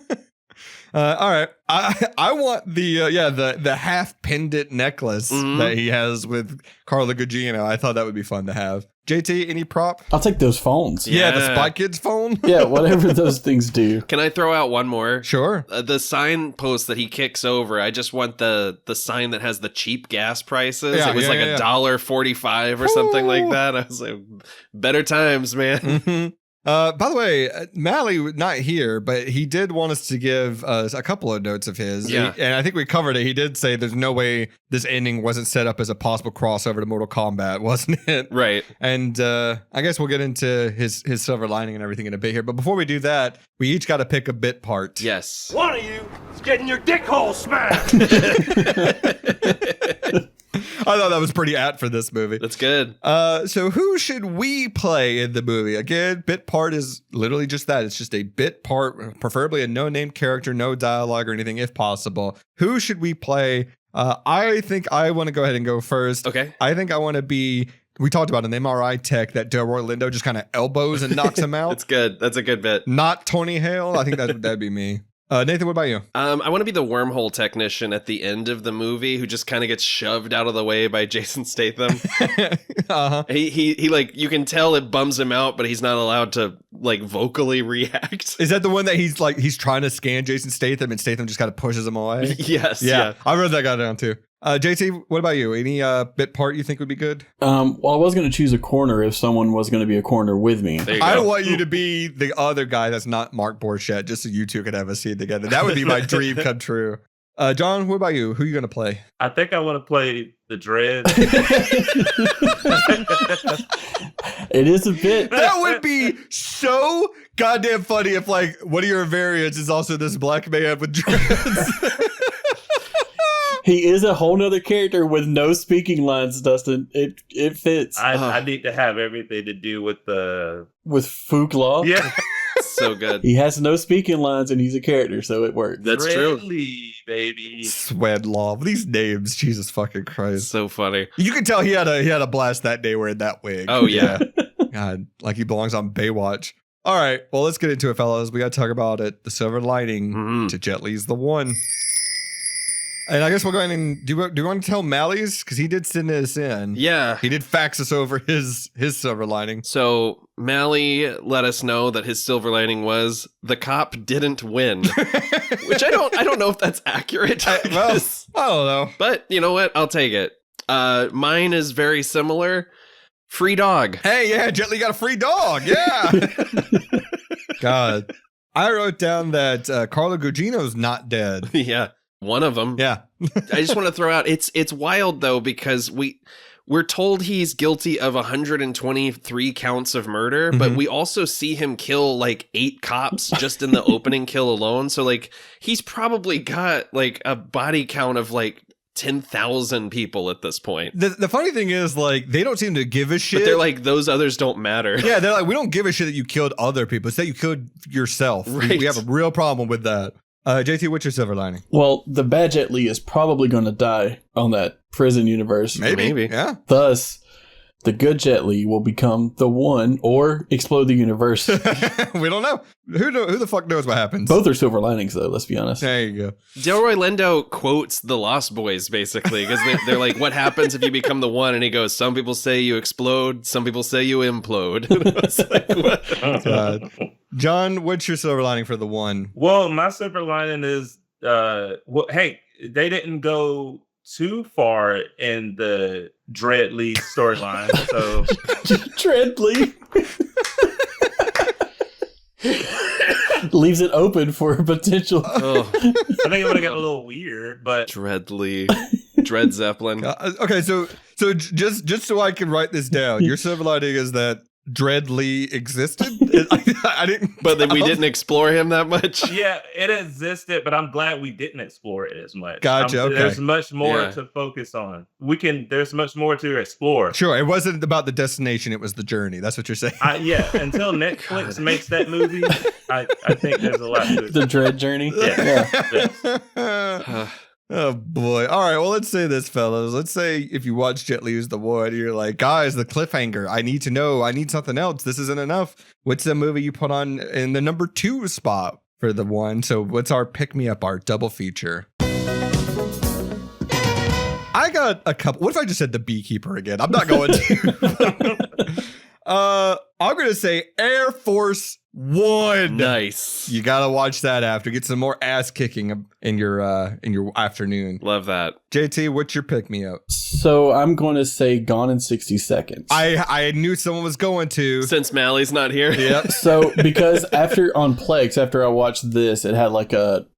All right, I want the half pendant necklace that he has with Carla Gugino. I thought that would be fun to have. JT, any prop? I'll take those phones. Yeah, the Spy Kids phone. Yeah, whatever those things do. Can I throw out one more? Sure. The signpost that he kicks over. I just want the sign that has the cheap gas prices. Yeah, it was like $1.45 or something like that. I was like, better times, man. Mm-hmm. By the way, Mally not here, but he did want us to give us a couple of notes of his. Yeah. And I think we covered it. He did say there's no way this ending wasn't set up as a possible crossover to Mortal Kombat, wasn't it? Right. And I guess we'll get into his silver lining and everything in a bit here. But before we do that, we each got to pick a bit part. Yes. One of you is getting your dick hole smashed. I thought that was pretty apt for this movie. That's good. So who should we play in the movie? Again, bit part is literally just that. It's just a bit part, preferably a no-name character, no dialogue or anything if possible. Who should we play? I think I want to go ahead and go first. Okay. I think I want to be... We talked about an MRI tech that Delroy Lindo just kind of elbows and knocks him out. That's good. That's a good bit. Not Tony Hale. I think that'd be me. Nathan, what about you? I want to be the wormhole technician at the end of the movie who just kind of gets shoved out of the way by Jason Statham. Uh-huh. He like, you can tell it bums him out, but he's not allowed to like vocally react. Is that the one that he's trying to scan Jason Statham and Statham just kind of pushes him away? Yes. Yeah. I wrote that guy down too. JT, what about you? Any bit part you think would be good? Well, I was going to choose a corner if someone was going to be a corner with me. I want you to be the other guy that's not Mark Borchardt, just so you two could have a scene together. That would be my dream come true. John, what about you? Who are you going to play? I think I want to play the Dread. It is a bit. That would be so goddamn funny if, like, one of your variants is also this black man with dreads. He is a whole nother character with no speaking lines, Dustin. It fits. I need to have everything to do with with Fook Law. Yeah. So good. He has no speaking lines and he's a character, so it works. That's true. Baby. Swed Law. These names, Jesus fucking Christ. So funny. You can tell he had a blast that day wearing that wig. Oh, yeah. God, like he belongs on Baywatch. All right, well, let's get into it, fellas. We got to talk about it. The silver lining to Jet Li's The One. And I guess we'll go ahead and do you want to tell Mally's? Because he did send this in. Yeah. He did fax us over his silver lining. So Mally let us know that his silver lining was the cop didn't win. Which I don't know if that's accurate. I don't know. But you know what? I'll take it. Mine is very similar. Free dog. Hey, yeah, Jet Li got a free dog. Yeah. God. I wrote down that Carla Gugino's not dead. Yeah. One of them. Yeah. I just want to throw out, it's wild though, because we're told he's guilty of 123 counts of murder, but we also see him kill like 8 cops just in the opening kill alone. So like he's probably got like a body count of like 10,000 people at this point. The funny thing is, like, they don't seem to give a shit. But they're like, those others don't matter. Yeah, they're like, we don't give a shit that you killed other people. It's that you killed yourself. Right. We have a real problem with that. JT, what's your silver lining? Well, the bad Jet Li is probably going to die on that prison universe. Maybe. Yeah. Thus, the good Jet Li will become the one or explode the universe. We don't know. Who the fuck knows what happens? Both are silver linings, though, let's be honest. There you go. Delroy Lindo quotes the Lost Boys, basically, because they're like, what happens if you become the one? And he goes, some people say you explode, some people say you implode. And I was like, what? God. John, what's your silver lining for the one? Well, my silver lining is, hey, they didn't go too far in the Dread Lee storyline, so Dread Lee leaves it open for a potential. Oh, I think it would have got a little weird, but Dread Lee, Dread Zeppelin. Okay, so just so I can write this down, your silver lining is that Dread Lee existed. I didn't, but then we didn't explore him that much. yeah, it existed, but I'm glad we didn't explore it as much. Gotcha. Okay. There's much more to focus on. There's much more to explore. Sure, it wasn't about the destination; it was the journey. That's what you're saying. Yeah, until Netflix makes that movie, I think there's a lot to it. The Dread Journey. Yeah. Oh boy. All right, well, let's say this, fellas. Let's say if you watch Jet Li's The One, you're like, guys, the cliffhanger. I need to know. I need something else. This isn't enough. What's the movie you put on in the number 2 spot for The One? So what's our pick-me-up, our double feature? I got a couple. What if I just said The Beekeeper again? I'm not going to. I'm going to say Air Force One. Nice. You got to watch that after. Get some more ass kicking in your afternoon. Love that. JT, what's your pick me up? So I'm going to say Gone in 60 Seconds. I knew someone was going to. Since Mally's not here. Yep. So because after I watched this, it had like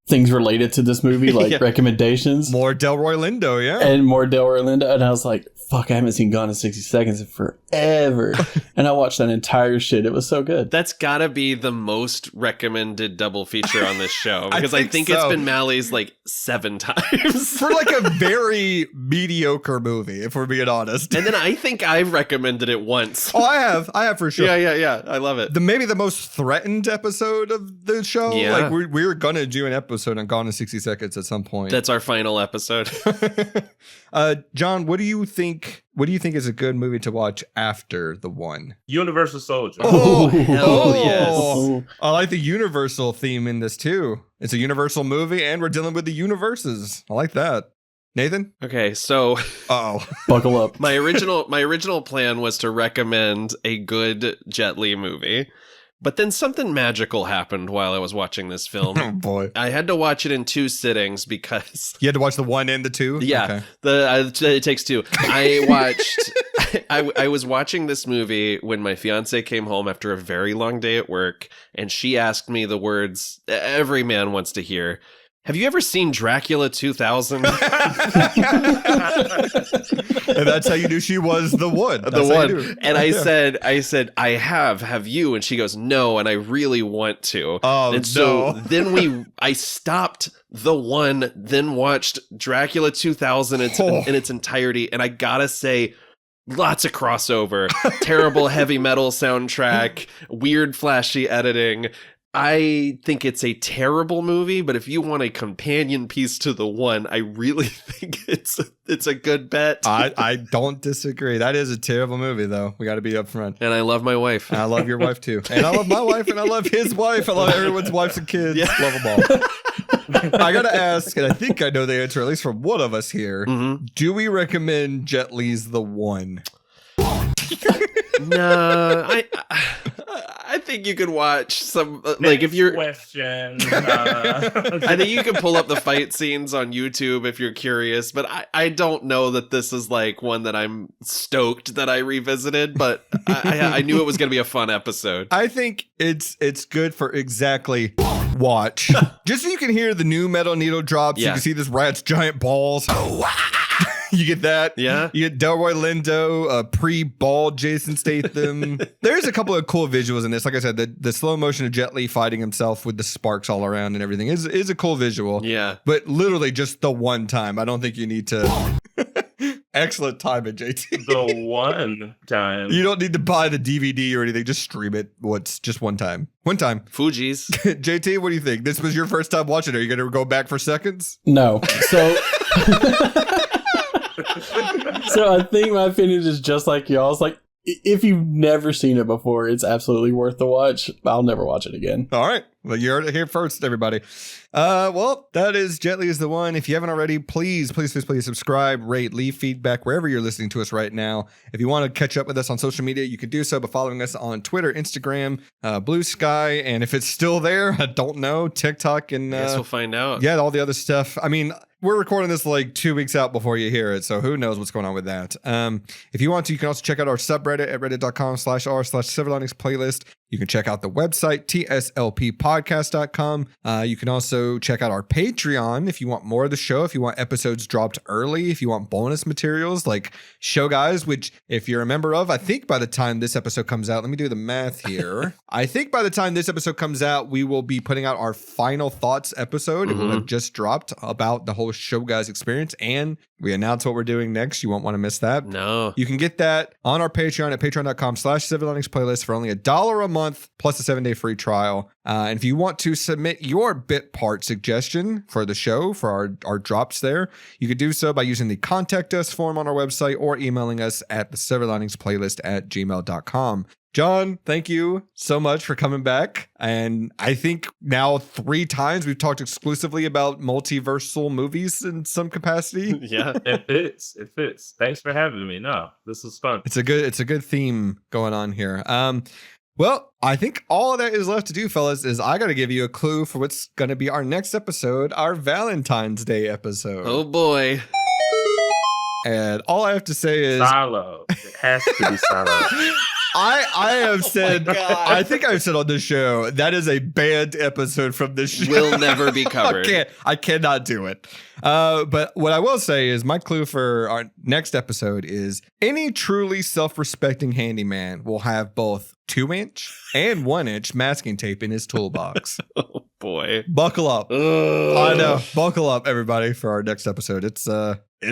things related to this movie, like recommendations. More Delroy Lindo, yeah. And more Delroy Lindo. And I was like, fuck, I haven't seen Gone in 60 Seconds in forever. And I watched that entire shit. It was so good. That's gotta be the most recommended double feature on this show. Because I think so. It's been Mally's like 7 times. For like a very mediocre movie, if we're being honest. And then I think I've recommended it once. Oh, I have for sure. Yeah. I love it. Maybe the most threatened episode of the show. Yeah. Like we're gonna do an episode on Gone in 60 Seconds at some point. That's our final episode. John, what do you think is a good movie to watch after The One? Universal Soldier. Oh, hell yes. I like the Universal theme in this too. It's a Universal movie and we're dealing with the universes. I like that. Nathan? Okay, so buckle up. My original plan was to recommend a good Jet Li movie. But then something magical happened while I was watching this film. Oh boy. I had to watch it in 2 sittings because You had to watch the 1 and the 2? yeah, Okay. it takes 2. I watched I was watching this movie when my fiance came home after a very long day at work, and she asked me the words every man wants to hear. Have you ever seen Dracula 2000? And that's how you knew she was the one. That's The how you one. knew. And I said, I have you? And she goes, no, and I really want to. Oh, and so no. then I stopped the one, then watched Dracula 2000 in its entirety. And I gotta say, lots of crossover, terrible heavy metal soundtrack, weird flashy editing. I think it's a terrible movie, but if you want a companion piece to the one, I really think it's a good bet. I don't disagree. That is a terrible movie, though. We got to be upfront. And I love my wife. And I love your wife, too. And I love my wife, and I love his wife. I love everyone's wives and kids. Yeah. Love them all. I got to ask, and I think I know the answer, at least from one of us here. Mm-hmm. Do we recommend Jet Li's The One? No, I think you could watch some like if you're question. I think you can pull up the fight scenes on YouTube if you're curious, but I don't know that this is like one that I'm stoked that I revisited, but I knew it was going to be a fun episode. I think it's good for exactly watch. Just so you can hear the new metal needle drops. Yeah. You can see this rat's giant balls. You get that? Yeah. You get Delroy Lindo, pre-bald Jason Statham. There's a couple of cool visuals in this. Like I said, the slow motion of Jet Li fighting himself with the sparks all around and everything is a cool visual. Yeah. But literally just the one time. I don't think you need to... Excellent timing, JT. The one time. You don't need to buy the DVD or anything. Just stream it. Just one time. One time. Fuji's. JT, what do you think? This was your first time watching it. Are you going to go back for seconds? No. So... So I think my opinion is just like y'all's. Like, if you've never seen it before, it's absolutely worth the watch. I'll never watch it again. All right. Well, you heard it here first, everybody. Well, that is Jet Li is the one. If you haven't already, please subscribe, rate, leave feedback wherever you're listening to us right now. If you want to catch up with us on social media, you can do so by following us on Twitter, Instagram, Blue Sky, and if it's still there, I don't know, TikTok, and I guess we'll find out. yeah, all the other stuff. I mean, we're recording this like 2 weeks out before you hear it, so who knows what's going on with that. If you want to, you can also check out our subreddit at reddit.com/r/Silverlinings playlist. You can check out the website, TSLPpodcast.com. You can also check out our Patreon if you want more of the show, if you want episodes dropped early, if you want bonus materials like Show Guys, which if you're a member of, I think by the time this episode comes out, let me do the math here. I think by the time this episode comes out, we will be putting out our final thoughts episode. It will have just dropped about the whole Show Guys experience, and we announce what we're doing next. You won't want to miss that. No. You can get that on our Patreon at patreon.com/Silverlinings playlist for only $1 a month plus a 7-day free trial. And if you want to submit your bit part suggestion for the show, for our drops there, you could do so by using the contact us form on our website or emailing us at the silverliningsplaylist@gmail.com. John, thank you so much for coming back. And I think now 3 times we've talked exclusively about multiversal movies in some capacity. Yeah. It fits. Thanks for having me. No, this is fun. It's a good theme going on here. Well, I think all that is left to do, fellas, is I got to give you a clue for what's going to be our next episode, our Valentine's Day episode. Oh boy. And all I have to say is Silo. It has to be Silo. I have said, I think I've said on this show, that is a banned episode from this show. Will never be covered. I cannot do it. But what I will say is my clue for our next episode is any truly self-respecting handyman will have both 2-inch and 1-inch masking tape in his toolbox. Oh boy. Buckle up. Ugh. I know. Buckle up, everybody, for our next episode. It's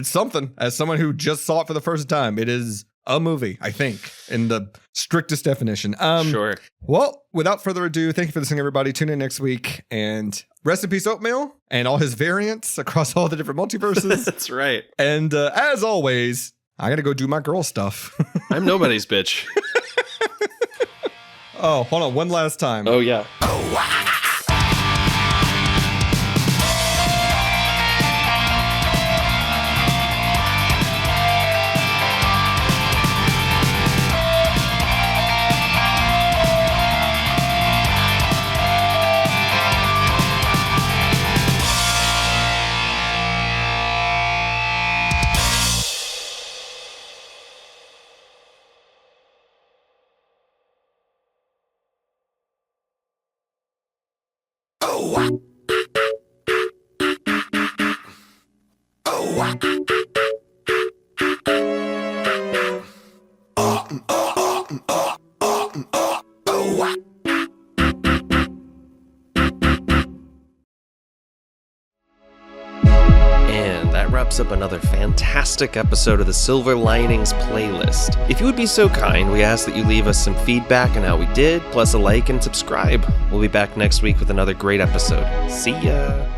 something. As someone who just saw it for the first time, it is a movie, I think, in the strictest definition. Sure. Well, without further ado, thank you for listening, everybody. Tune in next week. And rest in peace, Oatmeal, and all his variants across all the different multiverses. That's right. And as always, I got to go do my girl stuff. I'm nobody's bitch. Oh, hold on. One last time. Oh, yeah. And that wraps up another fantastic episode of the Silver Linings playlist. If you would be so kind, we ask that you leave us some feedback on how we did, plus a like and subscribe. We'll be back next week with another great episode. See ya!